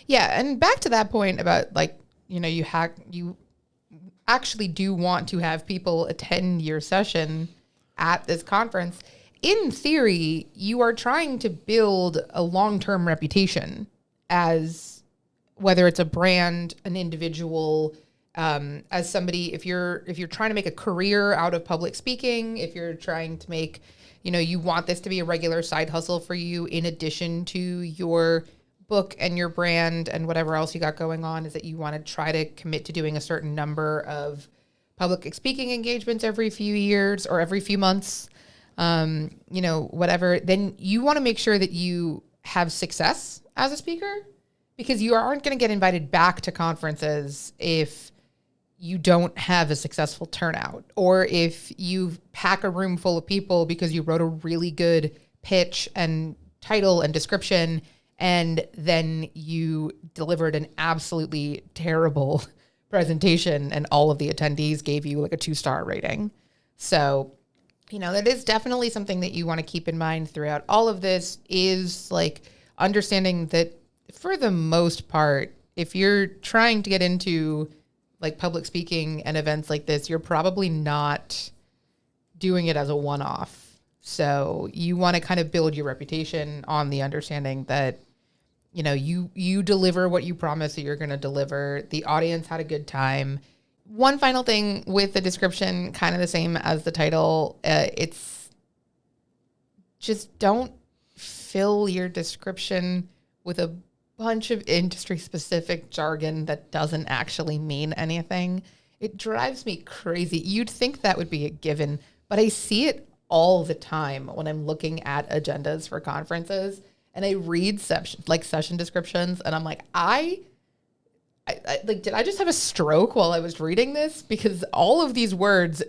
Yeah. And back to that point about like, you actually do want to have people attend your session at this conference. In theory, you are trying to build a long-term reputation as, whether it's a brand, an individual, as somebody, if you're trying to make a career out of public speaking, if you're trying to make, you want this to be a regular side hustle for you in addition to your book and your brand and whatever else you got going on, is that you want to try to commit to doing a certain number of public speaking engagements every few years or every few months, whatever, then you want to make sure that you have success as a speaker, because you aren't going to get invited back to conferences if you don't have a successful turnout, or if you pack a room full of people because you wrote a really good pitch and title and description, and then you delivered an absolutely terrible presentation and all of the attendees gave you like a 2-star rating. So, that is definitely something that you want to keep in mind throughout all of this, is like understanding that for the most part, if you're trying to get into like public speaking and events like this, you're probably not doing it as a one-off. So you want to kind of build your reputation on the understanding that, you deliver what you promise that you're going to deliver. The audience had a good time. One final thing with the description, kind of the same as the title, it's just don't fill your description with a bunch of industry-specific jargon that doesn't actually mean anything. It drives me crazy. You'd think that would be a given, but I see it all the time when I'm looking at agendas for conferences, and I read session descriptions, and I'm like, I did I just have a stroke while I was reading this? Because all of these words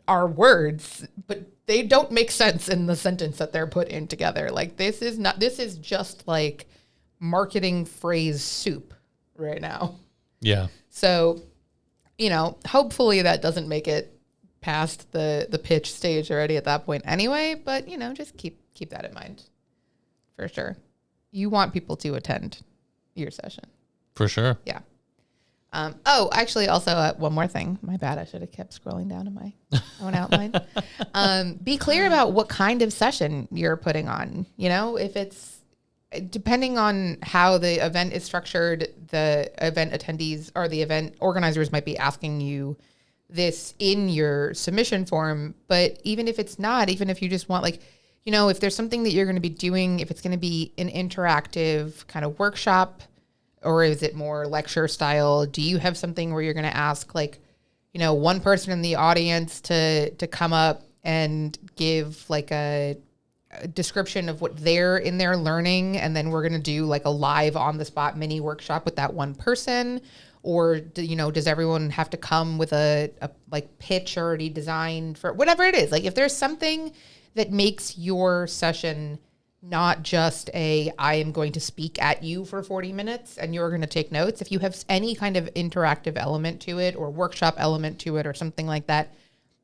are words, but they don't make sense in the sentence that they're put in together. Like, this is just like marketing phrase soup right now. Yeah. So, hopefully that doesn't make it past the pitch stage already at that point anyway, but just keep that in mind for sure. You want people to attend your session. For sure. Yeah. Actually, also one more thing. My bad. I should have kept scrolling down in my own outline. Be clear about what kind of session you're putting on. If it's depending on how the event is structured, the event attendees or the event organizers might be asking you this in your submission form. But even if it's not, even if you just want if there's something that you're going to be doing, if it's going to be an interactive kind of workshop, or is it more lecture style? Do you have something where you're going to ask one person in the audience to come up and give like a description of what they're in there learning, and then we're going to do like a live on the spot mini workshop with that one person? Or does everyone have to come with a like pitch already designed for whatever it is? Like, if there's something that makes your session not just I am going to speak at you for 40 minutes and you're going to take notes. If you have any kind of interactive element to it or workshop element to it or something like that,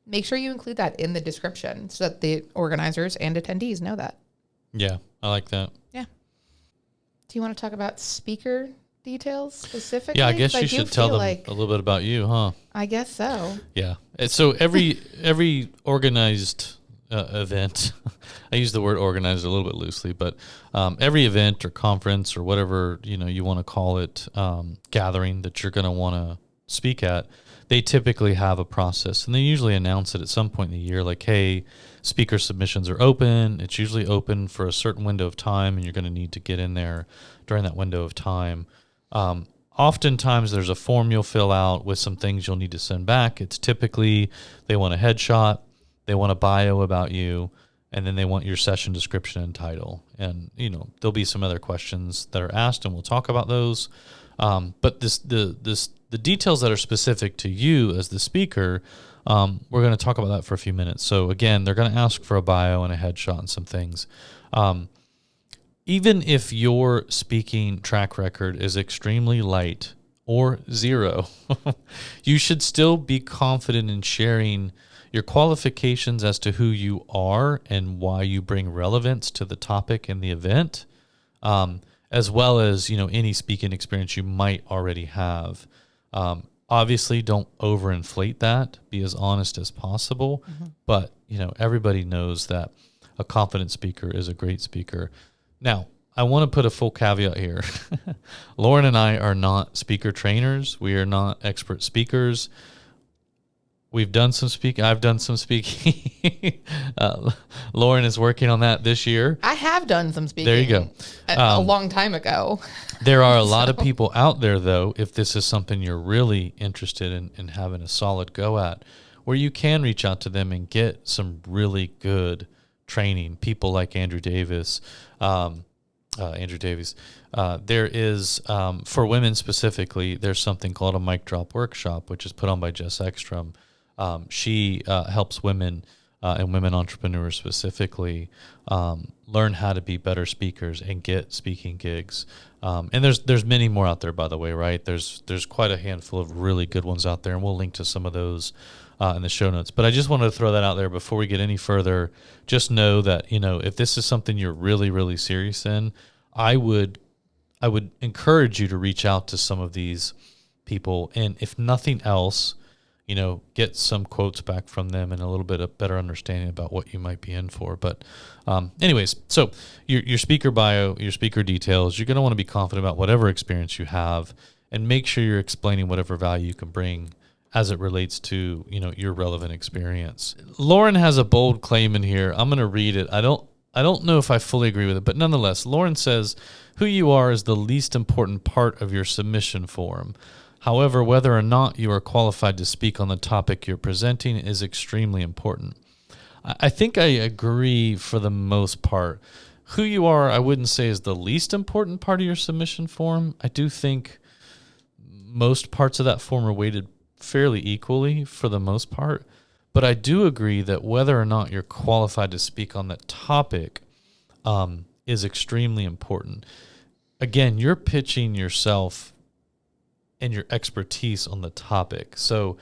make sure you include that in the description so that the organizers and attendees know that. Yeah, I like that. Yeah. Do you want to talk about speaker details specifically? Yeah, I guess you should tell them a little bit about you, huh? I guess so. Yeah. So every organized event, I use the word organized a little bit loosely, but every event or conference or whatever you want to call it, gathering that you're going to want to speak at, they typically have a process, and they usually announce it at some point in the year, like, hey, speaker submissions are open. It's usually open for a certain window of time, and you're going to need to get in there during that window of time. Oftentimes there's a form you'll fill out with some things you'll need to send back. It's typically they want a headshot, they want a bio about you, and then they want your session description and title. And, there'll be some other questions that are asked, and we'll talk about those. But the details that are specific to you as the speaker, we're going to talk about that for a few minutes. So again, they're going to ask for a bio and a headshot and some things. Even if your speaking track record is extremely light or zero, you should still be confident in sharing your qualifications as to who you are and why you bring relevance to the topic in the event, as well as, any speaking experience you might already have. Obviously, don't overinflate that. Be as honest as possible. Mm-hmm. But, everybody knows that a confident speaker is a great speaker. Now, I want to put a full caveat here. Lauren and I are not speaker trainers. We are not expert speakers. We've done some speaking. I've done some speaking. Lauren is working on that this year. I have done some speaking. There you go. A long time ago. There are a lot of people out there, though, if this is something you're really interested in having a solid go at, where you can reach out to them and get some really good training. People like Andrew Davis. There is, for women specifically, there's something called a mic drop workshop, which is put on by Jess Ekstrom. She helps women and women entrepreneurs specifically learn how to be better speakers and get speaking gigs. And there's many more out there, by the way, right? There's quite a handful of really good ones out there, and we'll link to some of those in the show notes. But I just wanted to throw that out there before we get any further. Just know that, if this is something you're really, really serious in, I would encourage you to reach out to some of these people, and if nothing else, get some quotes back from them and a little bit of better understanding about what you might be in for. But anyways, so your speaker bio, your speaker details, you're going to want to be confident about whatever experience you have, and make sure you're explaining whatever value you can bring as it relates to, your relevant experience. Lauren has a bold claim in here. I'm going to read it. I don't know if I fully agree with it, but nonetheless, Lauren says, who you are is the least important part of your submission form. However, whether or not you are qualified to speak on the topic you're presenting is extremely important. I think I agree for the most part. Who you are, I wouldn't say is the least important part of your submission form. I do think most parts of that form are weighted fairly equally for the most part. But I do agree that whether or not you're qualified to speak on that topic is extremely important. Again, you're pitching yourself and your expertise on the topic. So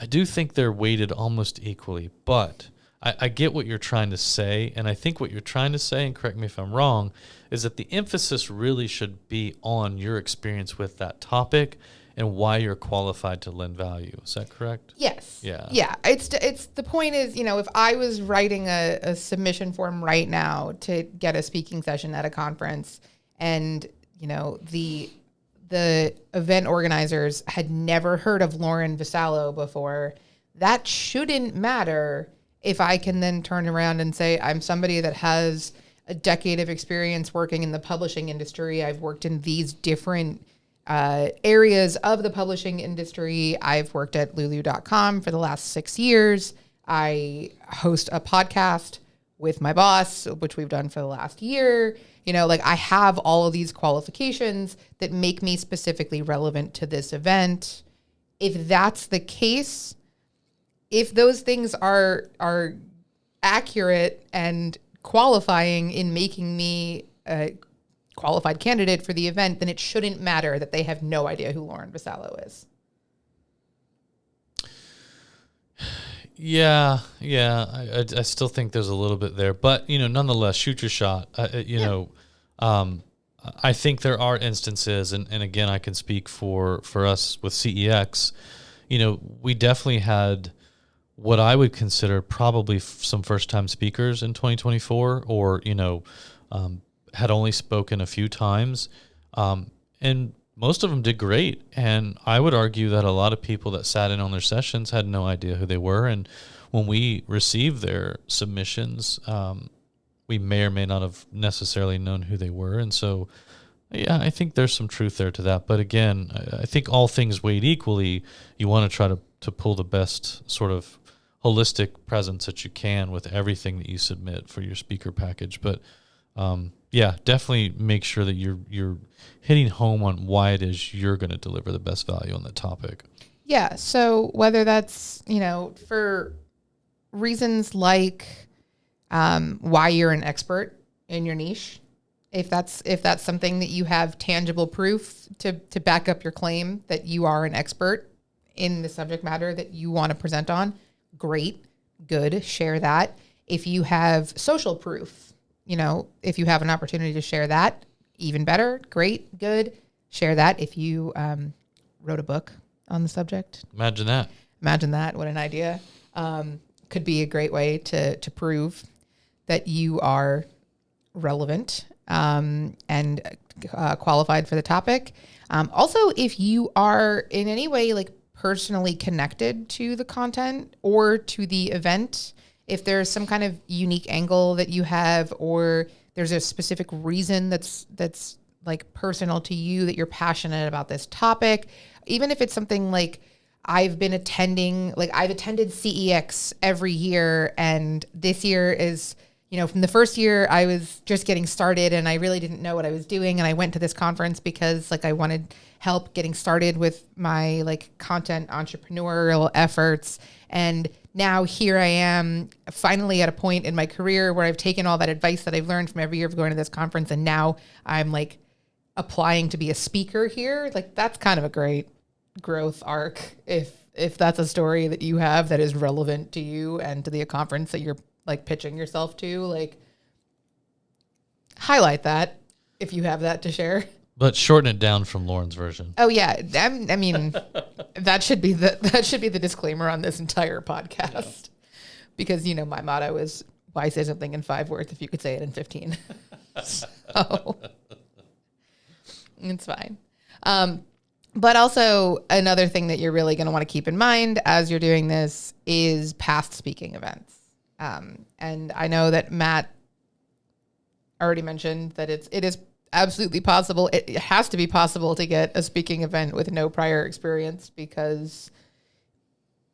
I do think they're weighted almost equally, but I get what you're trying to say. And I think what you're trying to say, and correct me if I'm wrong, is that the emphasis really should be on your experience with that topic and why you're qualified to lend value. Is that correct? Yes. Yeah. Yeah. It's the point is, if I was writing a submission form right now to get a speaking session at a conference, and the event organizers had never heard of Lauren Vassallo before, that shouldn't matter if I can then turn around and say, I'm somebody that has a decade of experience working in the publishing industry. I've worked in these different areas of the publishing industry. I've worked at Lulu.com for the last 6 years. I host a podcast with my boss, which we've done for the last year. I have all of these qualifications that make me specifically relevant to this event. If that's the case, if those things are accurate and qualifying in making me a qualified candidate for the event, then it shouldn't matter that they have no idea who Lauren Vassallo is. Yeah. I still think there's a little bit there, but nonetheless, shoot your shot. I think there are instances, and again, I can speak for us with CEX. We definitely had what I would consider probably some first-time speakers in 2024, or had only spoken a few times, and most of them did great. And I would argue that a lot of people that sat in on their sessions had no idea who they were. And when we received their submissions, we may or may not have necessarily known who they were. And so, yeah, I think there's some truth there to that. But again, I think all things weighed equally, you want to try to pull the best sort of holistic presence that you can with everything that you submit for your speaker package. But yeah, definitely make sure that you're hitting home on why it is you're going to deliver the best value on that topic. Yeah. So whether that's, for reasons like why you're an expert in your niche, if that's something that you have tangible proof to back up your claim that you are an expert in the subject matter that you want to present on, great, good, share that. If you have social proof, if you have an opportunity to share that, even better, great, good, share that. If you wrote a book on the subject. Imagine that. What an idea. Could be a great way to prove that you are relevant and qualified for the topic. Also, if you are in any way like personally connected to the content or to the event, if there's some kind of unique angle that you have, or there's a specific reason that's like personal to you, that you're passionate about this topic, even if it's something like I've attended CEX every year, and this year is, from the first year I was just getting started and I really didn't know what I was doing. And I went to this conference because I wanted help getting started with my content entrepreneurial efforts. And now here I am finally at a point in my career where I've taken all that advice that I've learned from every year of going to this conference. And now I'm applying to be a speaker here. That's kind of a great growth arc. If that's a story that you have that is relevant to you and to the conference that you're pitching yourself to, highlight that if you have that to share. But shorten it down from Lauren's version. Oh yeah, I mean, that should be the disclaimer on this entire podcast, because my motto is, why say something in 5 words if you could say it in 15? So it's fine. But also another thing that you're really going to want to keep in mind as you're doing this is past speaking events. And I know that Matt already mentioned that it is absolutely possible. It has to be possible to get a speaking event with no prior experience, because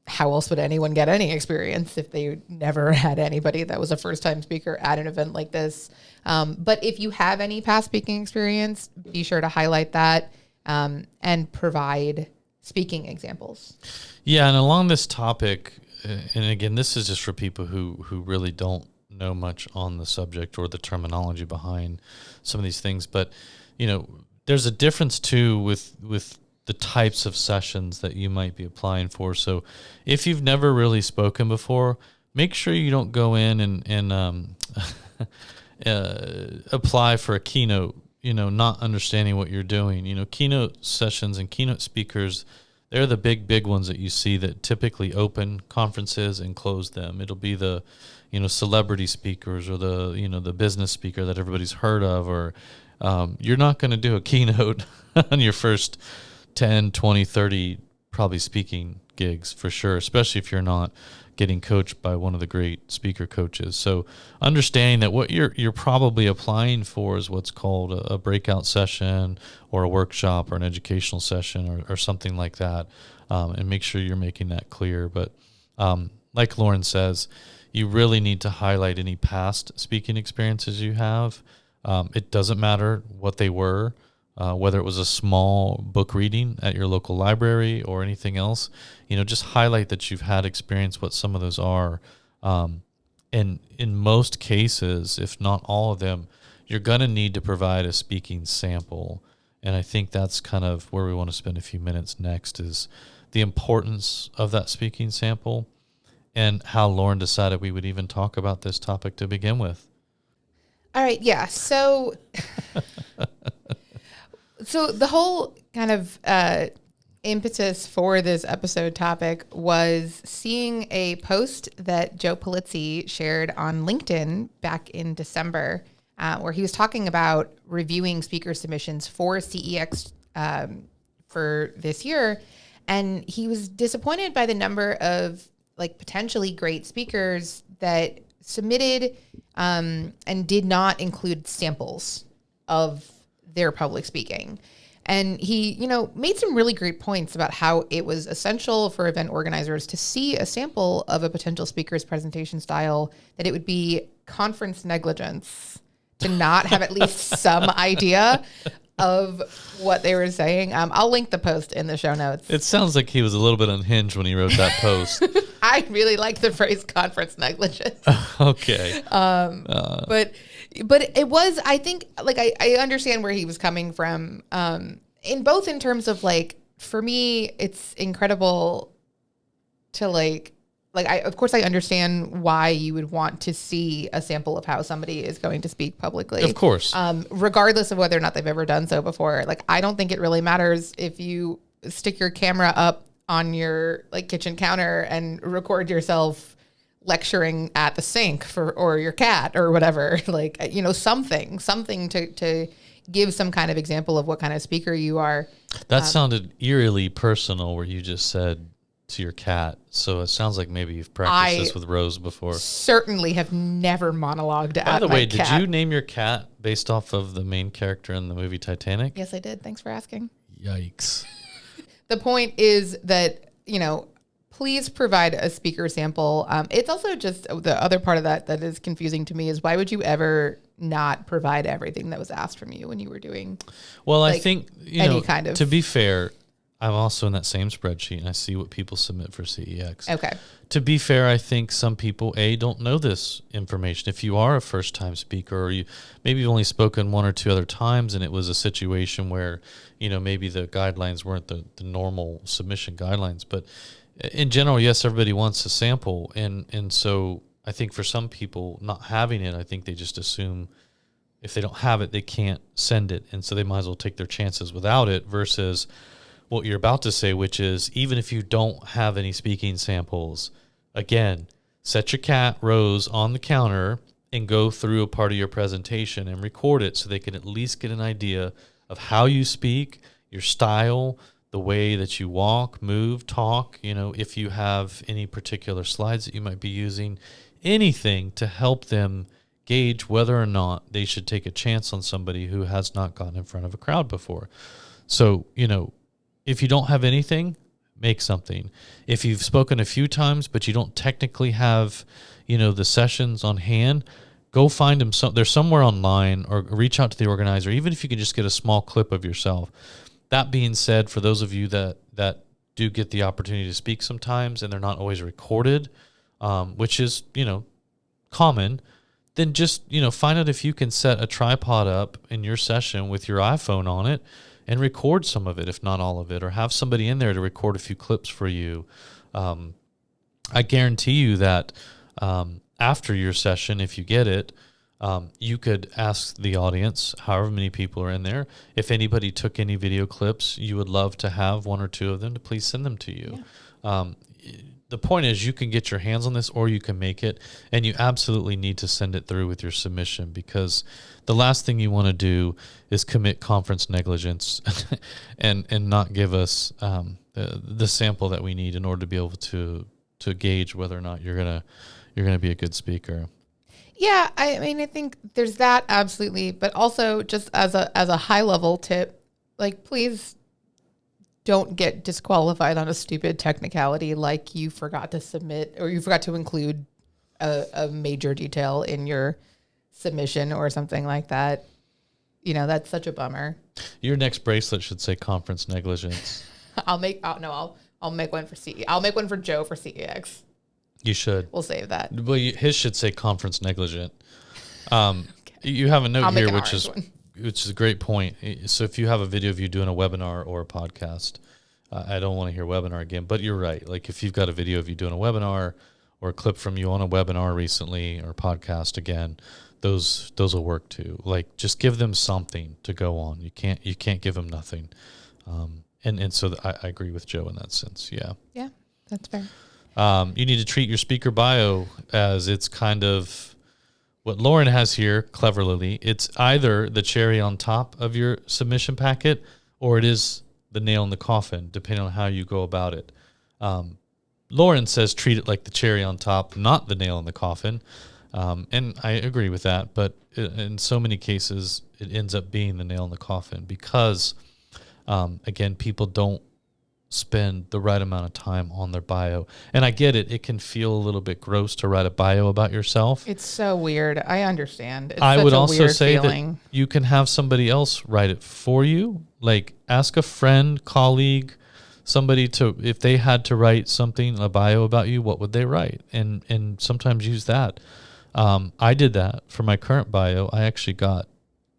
how else would anyone get any experience if they never had anybody that was a first-time speaker at an event like this? But if you have any past speaking experience, be sure to highlight that and provide speaking examples. Yeah, and along this topic, and again, this is just for people who really don't know much on the subject or the terminology behind some of these things, but there's a difference too with the types of sessions that you might be applying for. So if you've never really spoken before, make sure you don't go in and apply for a keynote, not understanding what you're doing. Keynote sessions and keynote speakers, they're the big ones that you see that typically open conferences and close them. It'll be the, celebrity speakers or the business speaker that everybody's heard of, or you're not going to do a keynote on your first 10, 20, 30 probably speaking gigs for sure, especially if you're not getting coached by one of the great speaker coaches. So understanding that what you're probably applying for is what's called a breakout session or a workshop or an educational session or something like that, and make sure you're making that clear. But like Lauren says, you really need to highlight any past speaking experiences you have. It doesn't matter what they were, whether it was a small book reading at your local library or anything else. Just highlight that you've had experience, what some of those are. And in most cases, if not all of them, you're going to need to provide a speaking sample. And I think that's kind of where we want to spend a few minutes next, is the importance of that speaking sample and how Lauren decided we would even talk about this topic to begin with. All right. Yeah. So the whole kind of impetus for this episode topic was seeing a post that Joe Polizzi shared on LinkedIn back in December, where he was talking about reviewing speaker submissions for CEX for this year. And he was disappointed by the number of like potentially great speakers that submitted and did not include samples of their public speaking. And he, made some really great points about how it was essential for event organizers to see a sample of a potential speaker's presentation style, that it would be conference negligence to not have at least some idea of what they were saying. I'll link the post in the show notes. It sounds like he was a little bit unhinged when he wrote that post. I really like the phrase conference negligence. Okay. But it was, I think, like, I understand where he was coming from. In terms of like, for me, it's incredible to of course I understand why you would want to see a sample of how somebody is going to speak publicly. Of course. Regardless of whether or not they've ever done so before. Like, I don't think it really matters if you stick your camera up on your like kitchen counter and record yourself lecturing at the sink or your cat or whatever, like, something to give some kind of example of what kind of speaker you are. That sounded eerily personal where you just said to your cat. So it sounds like maybe you've practiced this with Rose before. Certainly have never monologued at my cat. By the way, did you name your cat based off of the main character in the movie Titanic? Yes, I did. Thanks for asking. Yikes. The point is that, please provide a speaker sample. It's also just the other part of that is confusing to me is, why would you ever not provide everything that was asked from you when you were doing? Well, I think, kind of. To be fair, I'm also in that same spreadsheet and I see what people submit for CEX. Okay. To be fair, I think some people, don't know this information. If you are a first-time speaker, or maybe you've only spoken one or two other times and it was a situation where, maybe the guidelines weren't the normal submission guidelines. But in general, yes, everybody wants a sample. And so I think for some people not having it, I think they just assume if they don't have it, they can't send it. And so they might as well take their chances without it, versus what you're about to say, which is, even if you don't have any speaking samples, again, set your cat, Rose, on the counter and go through a part of your presentation and record it so they can at least get an idea of how you speak, your style, the way that you walk, move, talk, if you have any particular slides that you might be using, anything to help them gauge whether or not they should take a chance on somebody who has not gotten in front of a crowd before. So, if you don't have anything, make something. If you've spoken a few times, but you don't technically have, the sessions on hand, go find them. They're somewhere online, or reach out to the organizer, even if you can just get a small clip of yourself. That being said, for those of you that do get the opportunity to speak sometimes and they're not always recorded, which is, common, then just, find out if you can set a tripod up in your session with your iPhone on it and record some of it, if not all of it, or have somebody in there to record a few clips for you. I guarantee you that after your session, if you get it, you could ask the audience, however many people are in there, if anybody took any video clips you would love to have one or two of them, to please send them to you. Yeah. The point is, you can get your hands on this, or you can make it, and you absolutely need to send it through with your submission, because the last thing you want to do is commit conference negligence and not give us the sample that we need in order to be able to gauge whether or not you're gonna be a good speaker. Yeah, I think there's that, absolutely, but also just as a high level tip, like, please don't get disqualified on a stupid technicality, like you forgot to submit or you forgot to include a major detail in your submission or something like that. That's such a bummer. Your next bracelet should say conference negligence. I'll make one for CE. I'll make one for Joe for CEX. You should. We'll save that. Well, his should say conference negligent. Okay. You have a note here, which is a great point. So if you have a video of you doing a webinar or a podcast, I don't want to hear webinar again, but you're right. Like, if you've got a video of you doing a webinar or a clip from you on a webinar recently or podcast again, those will work too. Like, just give them something to go on. You can't give them nothing. And so I agree with Joe in that sense. Yeah. Yeah, that's fair. You need to treat your speaker bio as it's kind of what Lauren has here, cleverly. It's either the cherry on top of your submission packet or it is the nail in the coffin, depending on how you go about it. Lauren says treat it like the cherry on top, not the nail in the coffin. And I agree with that, but in so many cases, it ends up being the nail in the coffin because, again, people don't spend the right amount of time on their bio. And I get it. It can feel a little bit gross to write a bio about yourself. It's so weird. I understand. It's I such would a also weird say feeling. that you can have somebody else write it for you. Like ask a friend, colleague, somebody to, if they had to write something, a bio about you, what would they write? And sometimes use that. I did that for my current bio. I actually got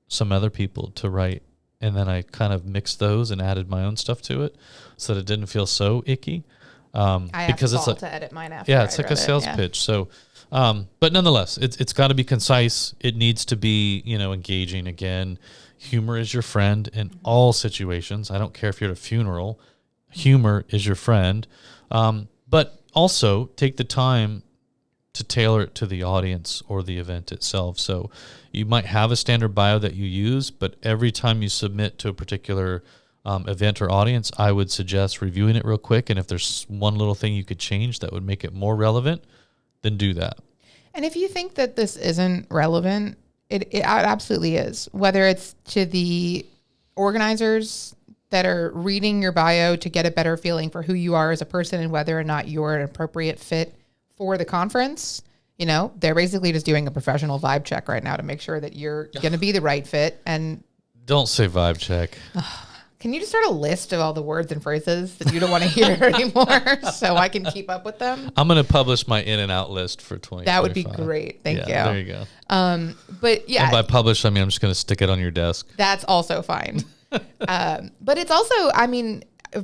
some other people to write, and then I kind of mixed those and added my own stuff to it so that it didn't feel so icky. Because it's to edit mine after. Yeah, it's like a sales pitch. So, but nonetheless, it's got to be concise. It needs to be, engaging. Again, humor is your friend in all situations. I don't care if you're at a funeral. Humor is your friend. But also take the time to tailor it to the audience or the event itself. So you might have a standard bio that you use, but every time you submit to a particular event or audience, I would suggest reviewing it real quick. And if there's one little thing you could change that would make it more relevant, then do that. And if you think that this isn't relevant, it absolutely is. Whether it's to the organizers that are reading your bio to get a better feeling for who you are as a person and whether or not you're an appropriate fit for the conference, they're basically just doing a professional vibe check right now to make sure that you're going to be the right fit. And don't say vibe check. Can you just start a list of all the words and phrases that you don't want to hear anymore so I can keep up with them? I'm going to publish my in and out list for 2025. That would be great. Thank you. There you go. But yeah. And by publish, I mean, I'm just going to stick it on your desk. That's also fine. But it's also,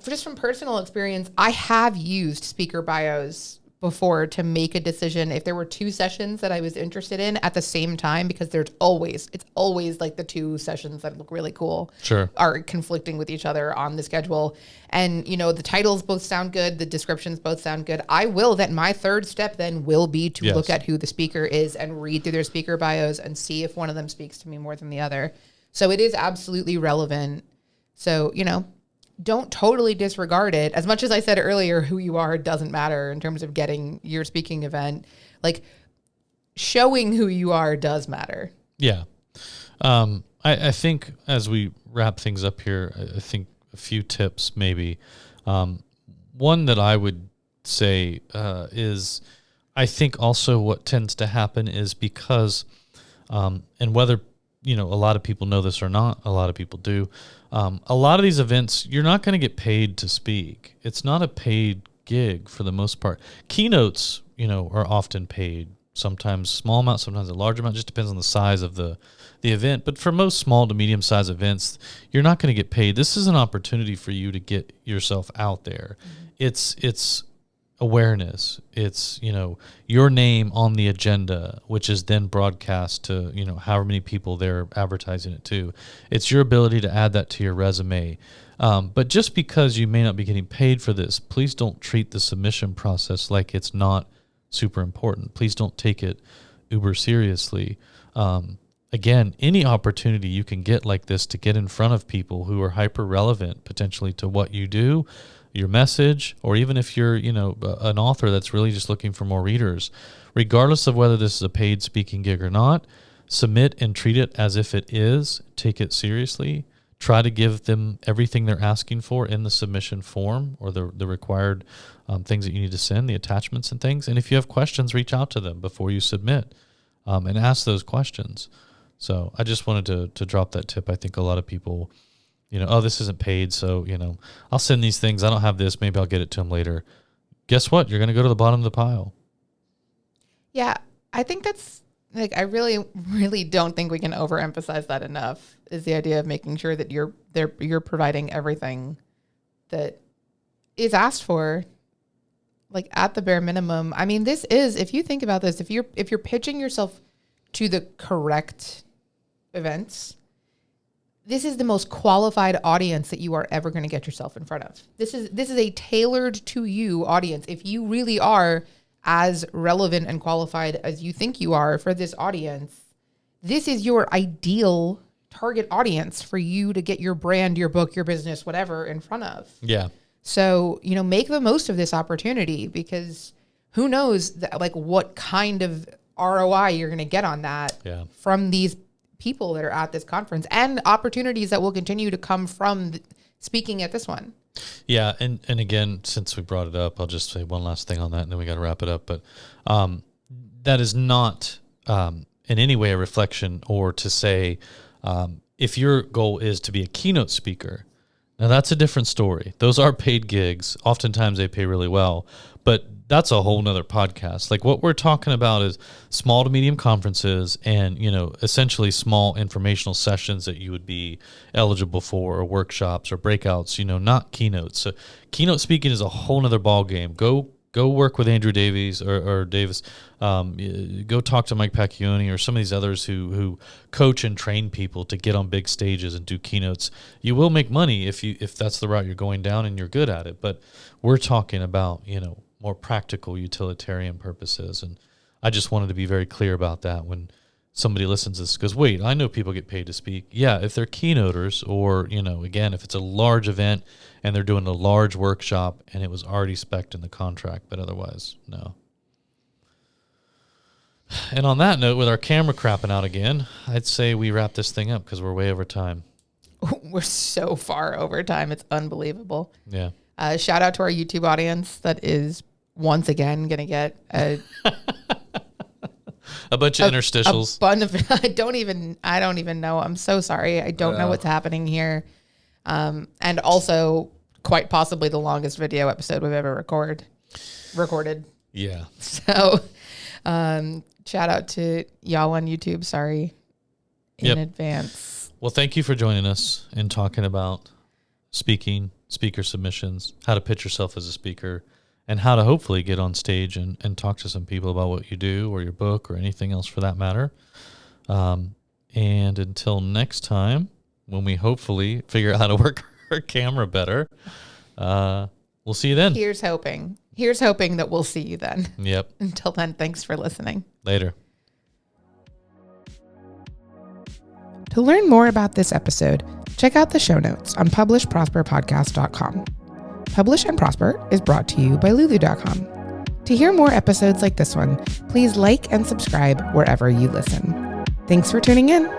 just from personal experience, I have used speaker bios before to make a decision if there were two sessions that I was interested in at the same time, because it's always like the two sessions that look really cool are conflicting with each other on the schedule. And, the titles both sound good. The descriptions both sound good. My third step then will be to look at who the speaker is and read through their speaker bios and see if one of them speaks to me more than the other. So it is absolutely relevant. So, don't totally disregard it. As much as I said earlier, who you are doesn't matter in terms of getting your speaking event. Like, showing who you are does matter. Yeah. I think as we wrap things up here, I think a few tips maybe. One that I would say is I think also what tends to happen is because, and whether a lot of people know this or not, a lot of people do. A lot of these events, you're not going to get paid to speak. It's not a paid gig for the most part. Keynotes, are often paid. Sometimes small amount, sometimes a large amount. Just depends on the size of the event. But for most small to medium sized events, you're not going to get paid. This is an opportunity for you to get yourself out there. Mm-hmm. It's awareness. It's, your name on the agenda, which is then broadcast to, however many people they're advertising it to. It's your ability to add that to your resume. But just because you may not be getting paid for this, please don't treat the submission process like it's not super important. Please don't take it uber seriously. Again, any opportunity you can get like this to get in front of people who are hyper relevant potentially to what you do, your message, or even if you're, an author that's really just looking for more readers, regardless of whether this is a paid speaking gig or not, submit and treat it as if it is. Take it seriously. Try to give them everything they're asking for in the submission form or the required things that you need to send, the attachments and things. And if you have questions, reach out to them before you submit and ask those questions. So I just wanted to drop that tip. I think a lot of people, this isn't paid, so, I'll send these things. I don't have this. Maybe I'll get it to them later. Guess what? You're going to go to the bottom of the pile. Yeah, I think that's, I really, really don't think we can overemphasize that enough, is the idea of making sure that you're providing everything that is asked for, at the bare minimum. I mean, this is, if you think about this, if you're pitching yourself to the correct events, this is the most qualified audience that you are ever going to get yourself in front of. This is a tailored to you audience. If you really are as relevant and qualified as you think you are for this audience, this is your ideal target audience for you to get your brand, your book, your business, whatever in front of. Yeah. So, make the most of this opportunity, because who knows what kind of ROI you're going to get on that from these people that are at this conference, and opportunities that will continue to come from speaking at this one. Yeah. And again, since we brought it up, I'll just say one last thing on that and then we got to wrap it up. But that is not in any way a reflection or to say if your goal is to be a keynote speaker. Now, that's a different story. Those are paid gigs. Oftentimes they pay really well, but that's a whole nother podcast. Like, what we're talking about is small to medium conferences and, essentially small informational sessions that you would be eligible for, or workshops or breakouts, not keynotes. So keynote speaking is a whole nother ball game. Go work with Andrew Davies or Davis. Go talk to Mike Pacchioni or some of these others who coach and train people to get on big stages and do keynotes. You will make money if that's the route you're going down and you're good at it. But we're talking about, more practical utilitarian purposes. And I just wanted to be very clear about that when somebody listens to this, because wait, I know people get paid to speak. Yeah, if they're keynoters, or, again, if it's a large event and they're doing a large workshop and it was already spec'd in the contract, but otherwise, no. And on that note, with our camera crapping out again, I'd say we wrap this thing up because we're way over time. We're so far over time. It's unbelievable. Yeah. Shout out to our YouTube audience that is once again going to get a bunch of interstitials. A bunch of, I don't even know. I'm so sorry. I don't know what's happening here. And also quite possibly the longest video episode we've ever recorded. Yeah. So, shout out to y'all on YouTube. Sorry in advance. Well, thank you for joining us and talking about speaking, speaker submissions, how to pitch yourself as a speaker, and how to hopefully get on stage and talk to some people about what you do or your book or anything else for that matter. And until next time, when we hopefully figure out how to work our camera better, we'll see you then. Here's hoping that we'll see you then. Yep. Until then, thanks for listening. Later. To learn more about this episode, check out the show notes on publishprosperpodcast.com. Publish and Prosper is brought to you by Lulu.com. To hear more episodes like this one, please like and subscribe wherever you listen. Thanks for tuning in.